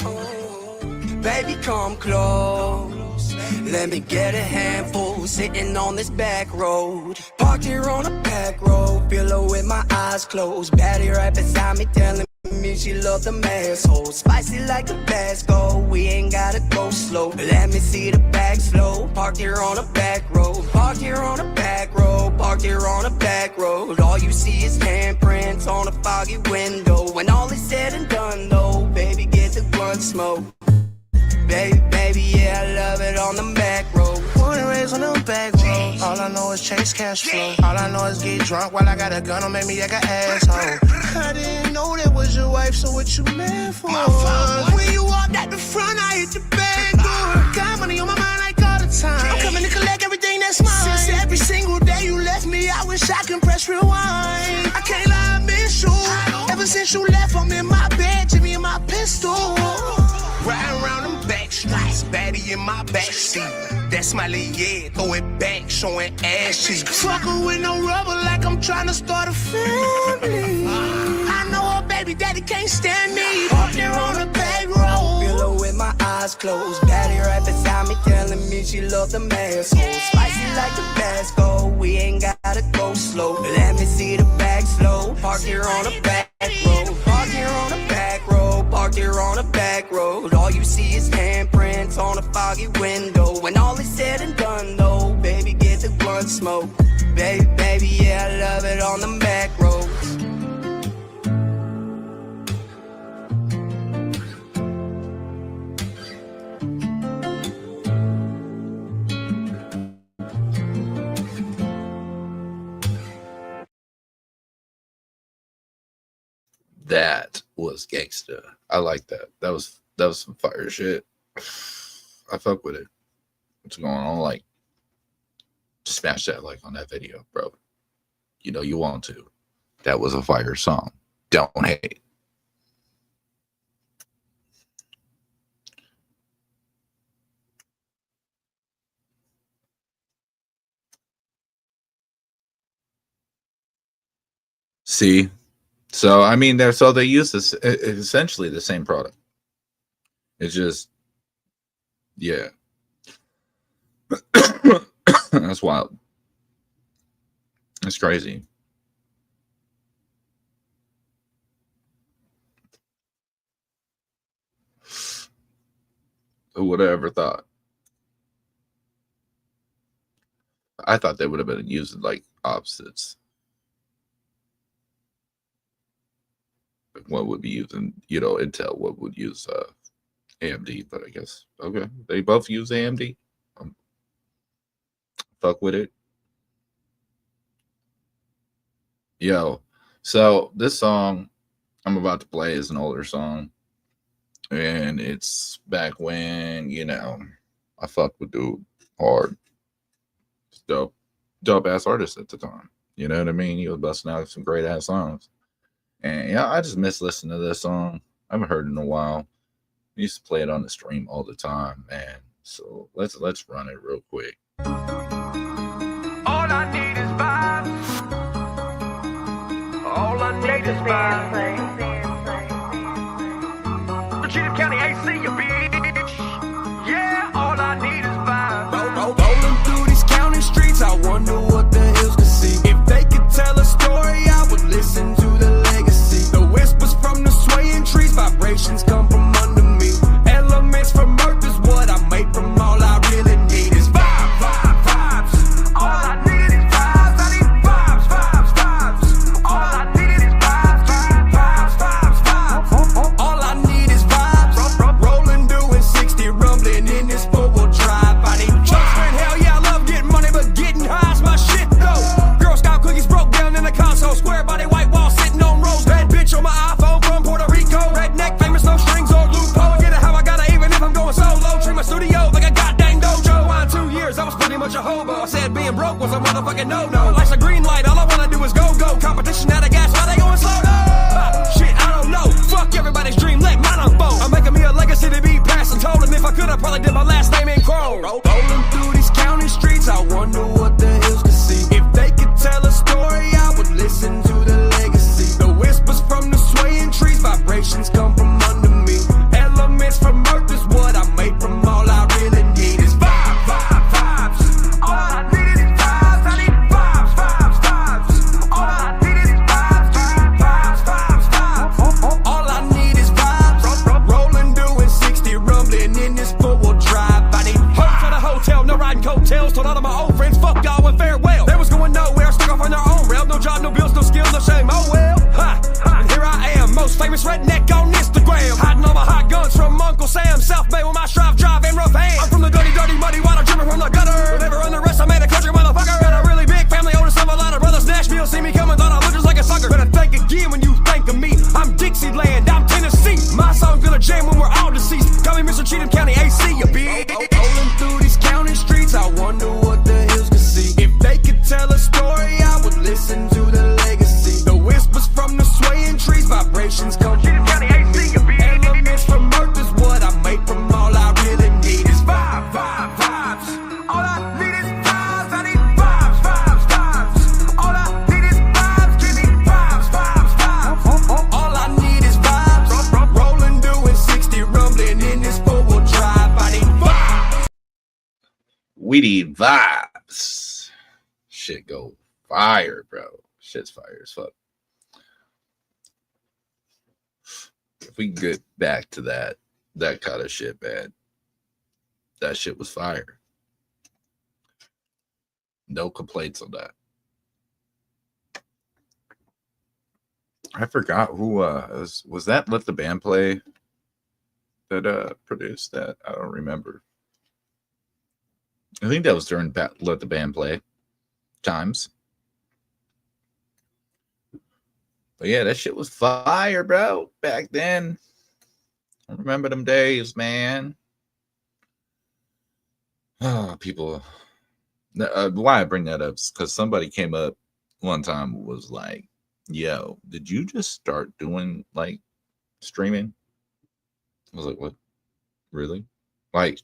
Baby, come close. Let me get a handful sitting on this back road. Parked here on a back road. Pillow with my eyes closed. Baddie right beside me telling me me she love the asshole. Spicy like Tabasco, we ain't gotta go slow. Let me see the bag slow. Parked here on a back road. Parked here on a back road. Parked here on a back road. All you see is handprints on a foggy window. When all is said and done though, baby, get the blunt smoke. Baby, yeah, I love it on the back road. Born and raised on the back road. All I know is chase cash flow. All I know is get drunk while I got a gun. Don't make me like an asshole. I didn't know that was your wife, so what you mad for? When you walked out the front, I hit the back door. Got money on my mind like all the time. I'm coming to collect everything that's mine. Since every single day you left me, I wish I can press rewind. I can't lie, I miss you. Ever since you left, I'm in my bed, Jimmy and my pistol. Riding around them back streets, baddie in my backseat. That smiley, yeah, throw it back, showing ass cheeks. Fucking with no rubber like I'm trying to start a family. I know her baby daddy can't stand me. Parked there on the back road. Pillow with my eyes closed. Daddy right beside me telling me she love the asshole. Spicy like Tabasco, we ain't gotta go slow. Let me see the bag slow. Parked here on the back road. Parked here on the back road. Parked here on the back road. All you see is handprints on a foggy window. When all is said and done though, baby, get the blunt smoke. Baby, yeah, I love it on the back road. That was gangsta. I like that. That was some fire shit. I fuck with it. What's going on? Like, smash that like on that video, bro. You know you want to. That was a fire song. Don't hate. See? So I mean, they use this essentially the same product. It's just, yeah, that's wild. It's crazy. Who would have ever thought? I thought they would have been using like opposites. What would be using, Intel, what would use AMD, but I guess, okay, they both use AMD. Fuck with it. Yo, so this song I'm about to play is an older song, and it's back when, I fucked with dude hard. Dope ass artist at the time. You know what I mean? He was busting out some great ass songs. And yeah, I just miss listening to this song. I haven't heard it in a while. I used to play it on the stream all the time, man. So let's run it real quick. All I need is vibes. All I need is vibes. Virginia County AC, you bitch. Yeah, all I need is vibes. Rolling through these county streets, I wonder what the hills could see. If they could tell a story, I would listen to the legacy. The whispers from the swaying trees, vibrations come from under me. Elements from earth is what I make from all I really need is vibes. All I need is vibes. I need vibes. All I need is vibes. All I need is vibes. Rolling, doing 60, rumbling in this four-wheel drive. I need trust, man. Hell yeah, I love getting money, but getting high is my shit though. Girl Scout cookies broke down in the console, square body, white wall, sitting on rows. Bad bitch on my iPhone from Puerto Rico. Redneck, famous, no strings or loophole. Get it how I gotta, even if I'm going solo. Treat my studio like a goddamn dojo. On 2 years, I was pretty much a hobo. I said being broke was a motherfucking no-no. Life's a green light, all I wanna do is go. Competition out of gas, why they going slow? Shit, I don't know. Fuck everybody's dream, let mine unfold. I'm making me a legacy to be passed and told. And if I could, I probably did my last name in chrome. Rolling through these county streets, I wonder what the hills could see. If they could tell a story, I would listen to the legacy. The whispers from the swaying trees, vibrations come from under me. Elements from earth is what I made from all I really need is vibes. All I need is vibes. I need vibes. All I need is vibes. All I We need vibes. Shit go fire, bro. Shit's fire as fuck. If we get back to that kind of shit, man. That shit was fire. No complaints on that. I forgot who was that. Let the Band Play that produced that. I don't remember. I think that was during Let the Band Play times. But yeah, that shit was fire, bro. Back then. I remember them days, man. Oh, people. Why I bring that up is because somebody came up one time and was like, yo, did you just start doing like streaming? I was like, what? Really? Like,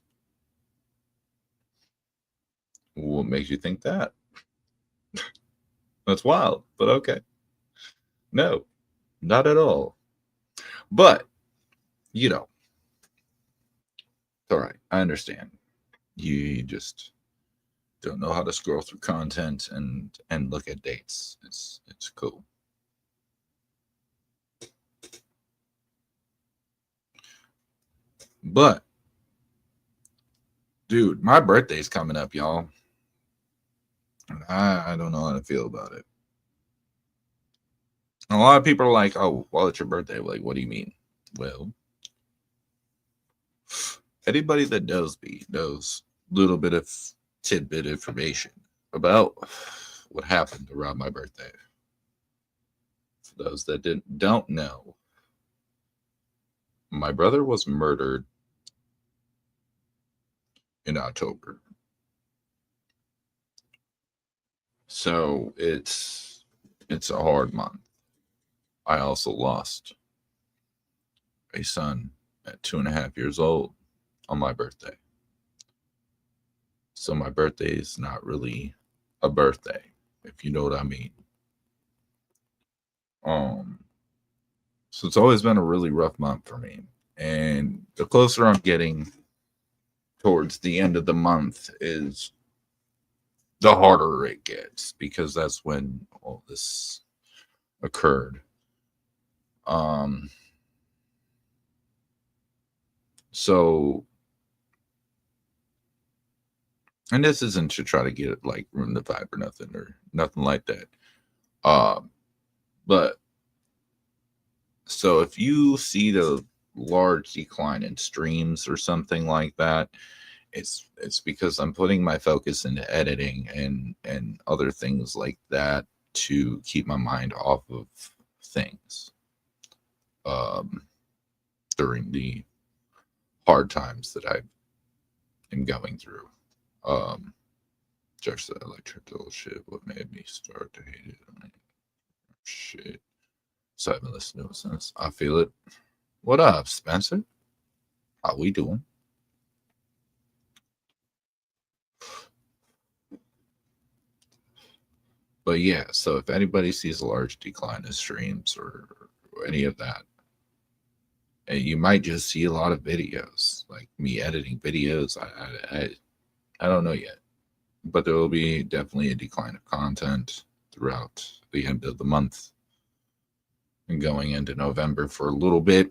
what makes you think that? That's wild, but okay. No, not at all. But, you know, it's all right. I understand. You just don't know how to scroll through content and look at dates. It's cool. But, dude, my birthday's coming up, y'all. And I don't know how to feel about it. A lot of people are like, oh, well, it's your birthday. Like, what do you mean? Well, anybody that knows me knows a little bit of tidbit information about what happened around my birthday. For those that don't know, my brother was murdered in October. So it's a hard month. I also lost a son at 2.5 years old on my birthday. So my birthday is not really a birthday, if you know what I mean. So it's always been a really rough month for me. And the closer I'm getting towards the end of the month is the harder it gets, because that's when all this occurred. So, and this isn't to try to get like ruin the vibe or nothing like that. But so if you see the large decline in streams or something like that, it's because I'm putting my focus into editing and other things like that to keep my mind off of things during the hard times that I am going through. Just that electrical shit, what made me start to hate it. Shit. So I've been listening to it since. I feel it. What up, Spencer? How we doing? But yeah, so if anybody sees a large decline in streams or any of that, and you might just see a lot of videos, like me editing videos. I don't know yet, but there will be definitely a decline of content throughout the end of the month and going into November for a little bit.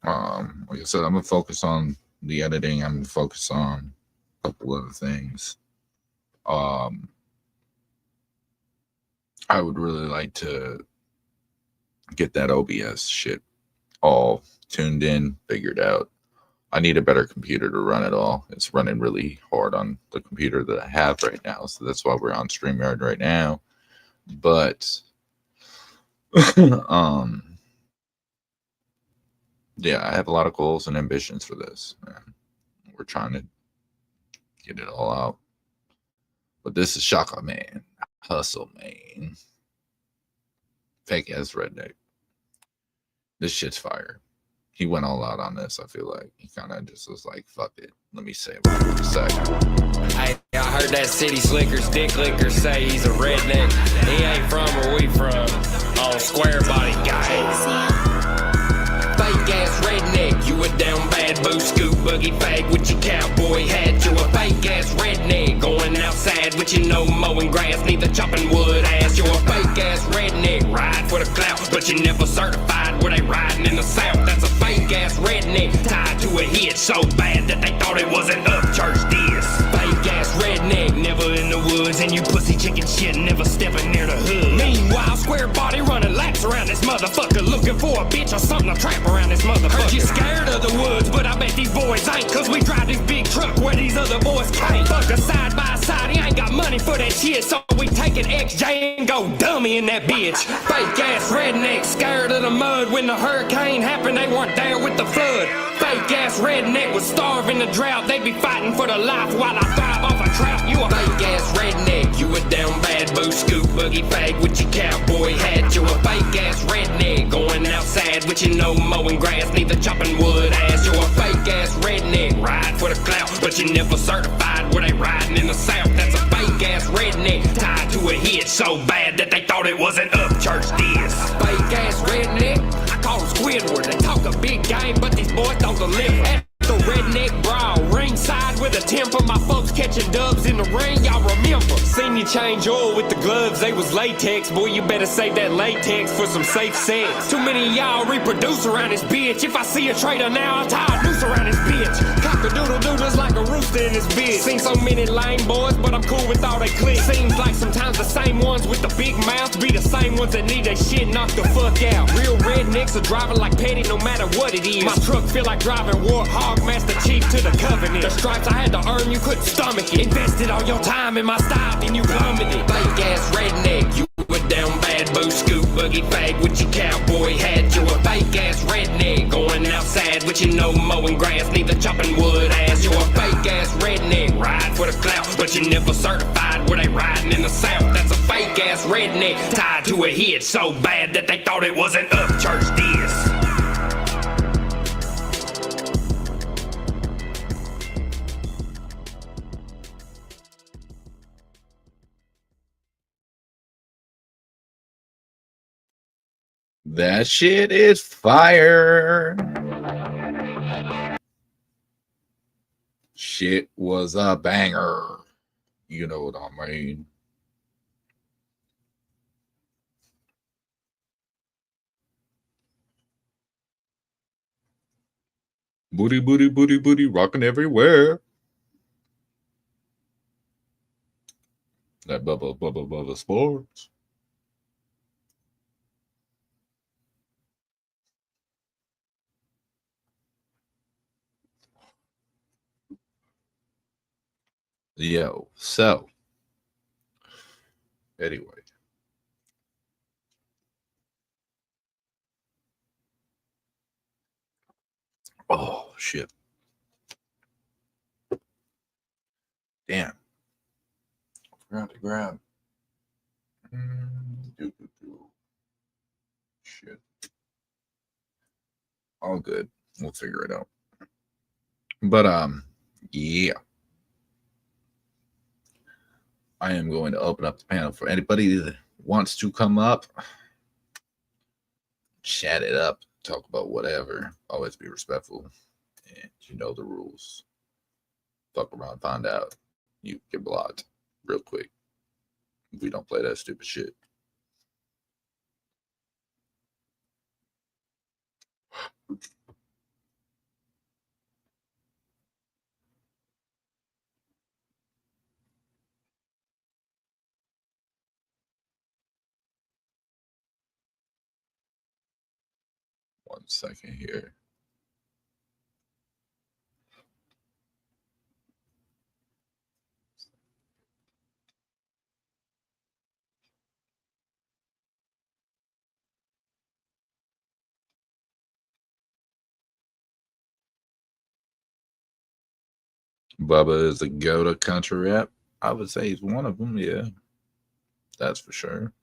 Like I said, I'm gonna focus on the editing. I'm gonna focus on a couple other things. I would really like to get that OBS shit all tuned in, figured out. I need a better computer to run it all. It's running really hard on the computer that I have right now, so that's why we're on StreamYard right now. But yeah, I have a lot of goals and ambitions for this, man. We're trying to get it all out. But this is Shaka, man. Hustle, man. Fake ass redneck. This shit's fire. He went all out on this, I feel like. He kind of just was like, fuck it. Let me say it for a second. Hey, I heard that city slickers, dick lickers say he's a redneck. He ain't from where we from. On square body guys. Fake ass redneck, you a down bad boo scoop boogie fag with your cowboy hat. You a fake ass redneck but you know mowing grass, neither chopping wood ass. You're a fake ass redneck, ride for the clout, but you never certified where they riding in the south. That's a fake ass redneck tied to a hit so bad that they thought it was an upchurch diss. Fake ass redneck, never in the woods, and you pussy chicken shit never stepping near the hood. Meanwhile, square body running laps around this motherfucker, looking for a bitch or something to trap around this motherfucker. Heard you scared of the woods, but I bet these boys ain't, cause we drive this big truck where these other boys can't. Fuck a side by side, he ain't got money for that shit, so we take an XJ and go dummy in that bitch. Fake ass redneck, scared of the mud. When the hurricane happened, they weren't there with the flood. Fake ass redneck was starving the drought. They be fighting for the life while I thrive off a trout. You a fake ass redneck, you a down bad boo scoop buggy fag with your cowboy hat. You a fake ass redneck, going outside with your no mowing grass, neither chopping wood ass. You a fake ass redneck, ride for the clout, but you never certified where they riding in the south. That's a fake ass redneck tied to a hit so bad that they thought it was an upchurch diss. Fake ass redneck, I call them Squidward. They talk a big game, but these boys don't deliver. At the redneck brawl, ringside with a temper, my folks catching dubs in the ring, y'all remember. Seen you change oil with the gloves, they was latex. Boy, you better save that latex for some safe sex. Too many of y'all reproduce around this bitch. If I see a traitor now, I'll tie a noose around this bitch. Cock-a-doodle-doodle's like a rooster in this bitch. Seen so many lame boys, but I'm cool with all they click. Seems like sometimes the same ones with the big mouths be the same ones that need their shit knocked the fuck out. Real rednecks are driving like petty no matter what it is. My truck feel like driving Warthog Master Chief to the Covenant. The stripes I had to earn, you couldn't stomach it. Invested all your time in my style, then you plummeted. Fake ass redneck, you a down bad boo scoop buggy fag with your cowboy hat. You a fake ass redneck, going outside with your no mowing grass, neither chopping wood ass. You a fake ass redneck, ride for the clout, but you never certified where they riding in the south. That's a fake ass redneck tied to a hit so bad that they thought it was an upchurch diss. That shit is fire. Shit was a banger. You know what I mean. Booty, booty, booty, booty, rocking everywhere. That Bubba Sports. Yo, so anyway. Oh shit. Damn. Forgot to grab. Shit. All good. We'll figure it out. But yeah. I am going to open up the panel for anybody that wants to come up, chat it up, talk about whatever. Always be respectful, and you know the rules. Fuck around, find out. You get blocked real quick if we don't play that stupid shit. One second here. Bubba is the go-to country rap. I would say he's one of them, yeah. That's for sure.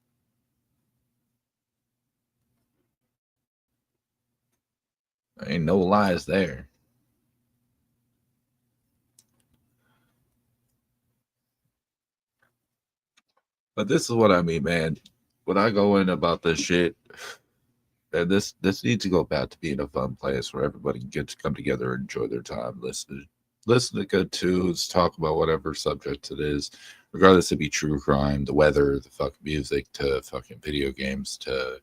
Ain't no lies there. But this is what I mean, man. When I go in about this shit, and this needs to go back to being a fun place where everybody can get to come together and enjoy their time, listen to good tunes, talk about whatever subject it is. regardless it be true crime, the weather, the fucking music, to fucking video games, to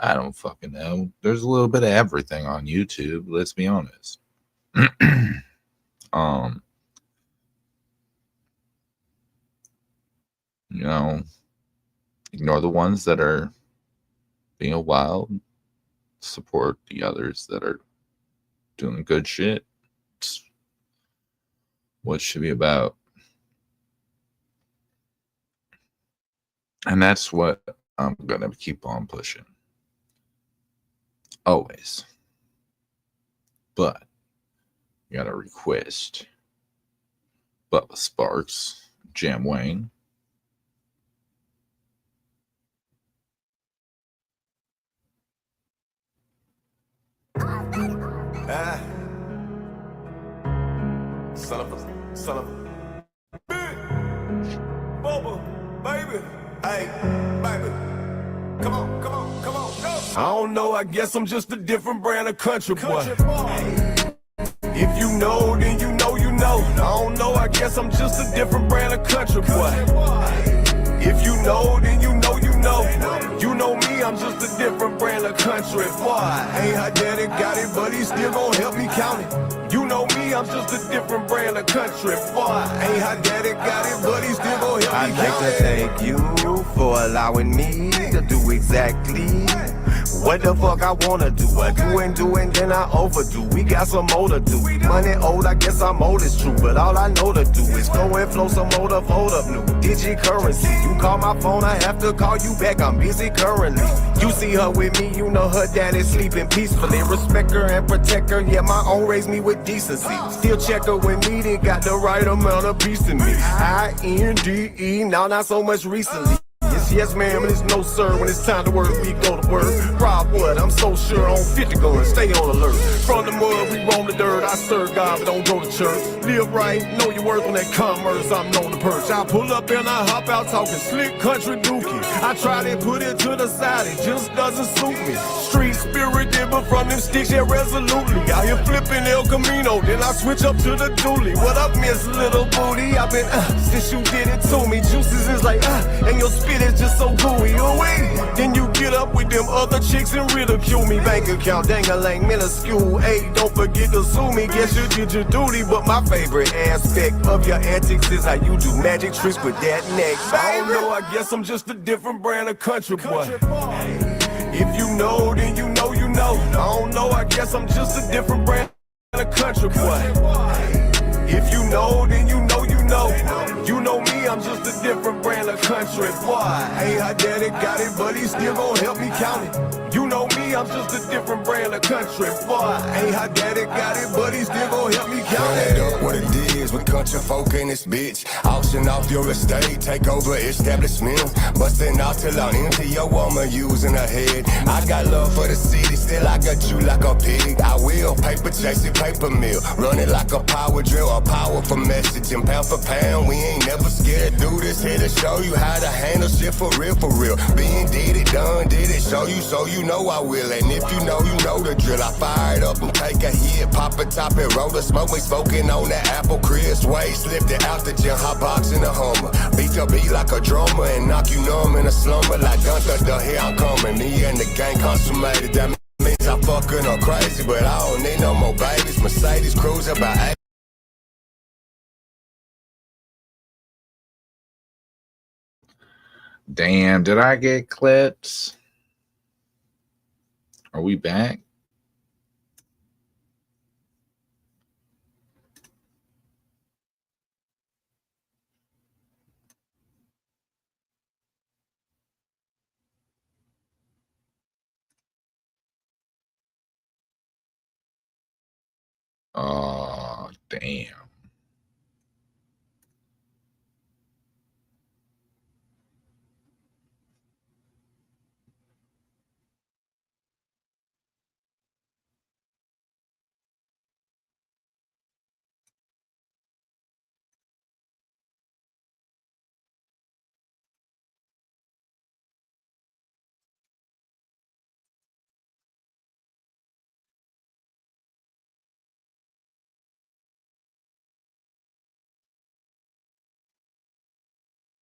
I don't fucking know. There's a little bit of everything on YouTube, let's be honest. You know, ignore the ones that are being wild, support the others that are doing good shit. It's what it should be about. And that's what I'm going to keep on pushing. Always. But you got to request Bubba Sparks, Jam Wayne. Son of a bitch. Bubba, baby. Hey, baby. Come on, go. I don't know, I guess I'm just a different brand of country boy. If you know, then you know. I don't know, I guess I'm just a different brand of country boy. If you know, then you know. You know me, I'm just a different brand of country boy. Ain't her daddy got it, but he still gon' help me count it. You know me, I'm just a different brand of country boy. Ain't her daddy got it, but he still gon' help me count it. I'd like to thank you for allowing me to do exactly what the fuck I wanna do. I do and then I overdo. We got some more to do. Money old, I guess I'm old, it's true. But all I know to do is go and flow some more to fold up new digi currency. You call my phone, I have to call you back. I'm busy currently. You see her with me, you know her daddy sleeping peacefully. Respect her and protect her. Yeah, my own raised me with decency. Still check her when needed. Got the right amount of peace in me. INDE, now not so much recently. Yes, ma'am, and it's no, sir. When it's time to work, we go to work. Rob what? I'm so sure on 50 going, stay on alert. From the mud, we roam the dirt. I serve God, but don't go to church. Live right, know your worth on that commerce. I'm known to perch. I pull up and I hop out talking slick country dookie. I try to put it to the side, it just doesn't suit me. Street spirit, but from them sticks, yeah, resolutely. Out here flipping El Camino, then I switch up to the dually. What up, Miss Little Booty? I've been, since you did it to me. Juices is like, and your spit is just so gooey, away. Then you get up with them other chicks and ridicule me. Bank account, dang-a-lang, minuscule. Hey, don't forget to sue me. Guess you did your duty, but my favorite aspect of your antics is how you do magic tricks with that neck. I don't know, I guess I'm just a different brand of country boy. If you know, then you know. I don't know, I guess I'm just a different brand of country boy. If you know, then you know. You know me, I'm just a different brand of country boy. Ain't her daddy got it, but he still gon' help me count it. You know me, I'm just a different brand of country boy. Ain't her daddy got it, but he still gon' help me count it. Up what it is with country folk in this bitch. Auction off your estate, take over establishment. Bustin' out till I'm empty, your woman using her head. I got love for the city, still I got you like a pig. I will paper chase it, paper mill. Run it like a power drill, a powerful message. And pound for pound, we ain't never scared to do this. Here to show you how to handle shit for real. Being did it, done did it. Show you so you know I will. And if you know the drill. I fire it up and take a hit. Pop a top and roll the smoke. We smoking on that apple crisp way. Slipped it out the gym, hot box in the Hummer. Beat the beat like a drummer and knock you numb in a slumber. Like Gunther, the here I'm coming. Me and the gang consummated. That means I'm fucking her crazy, but I don't need no more babies. Mercedes cruise about 8. Damn, did I get clips? Are we back? Oh, damn.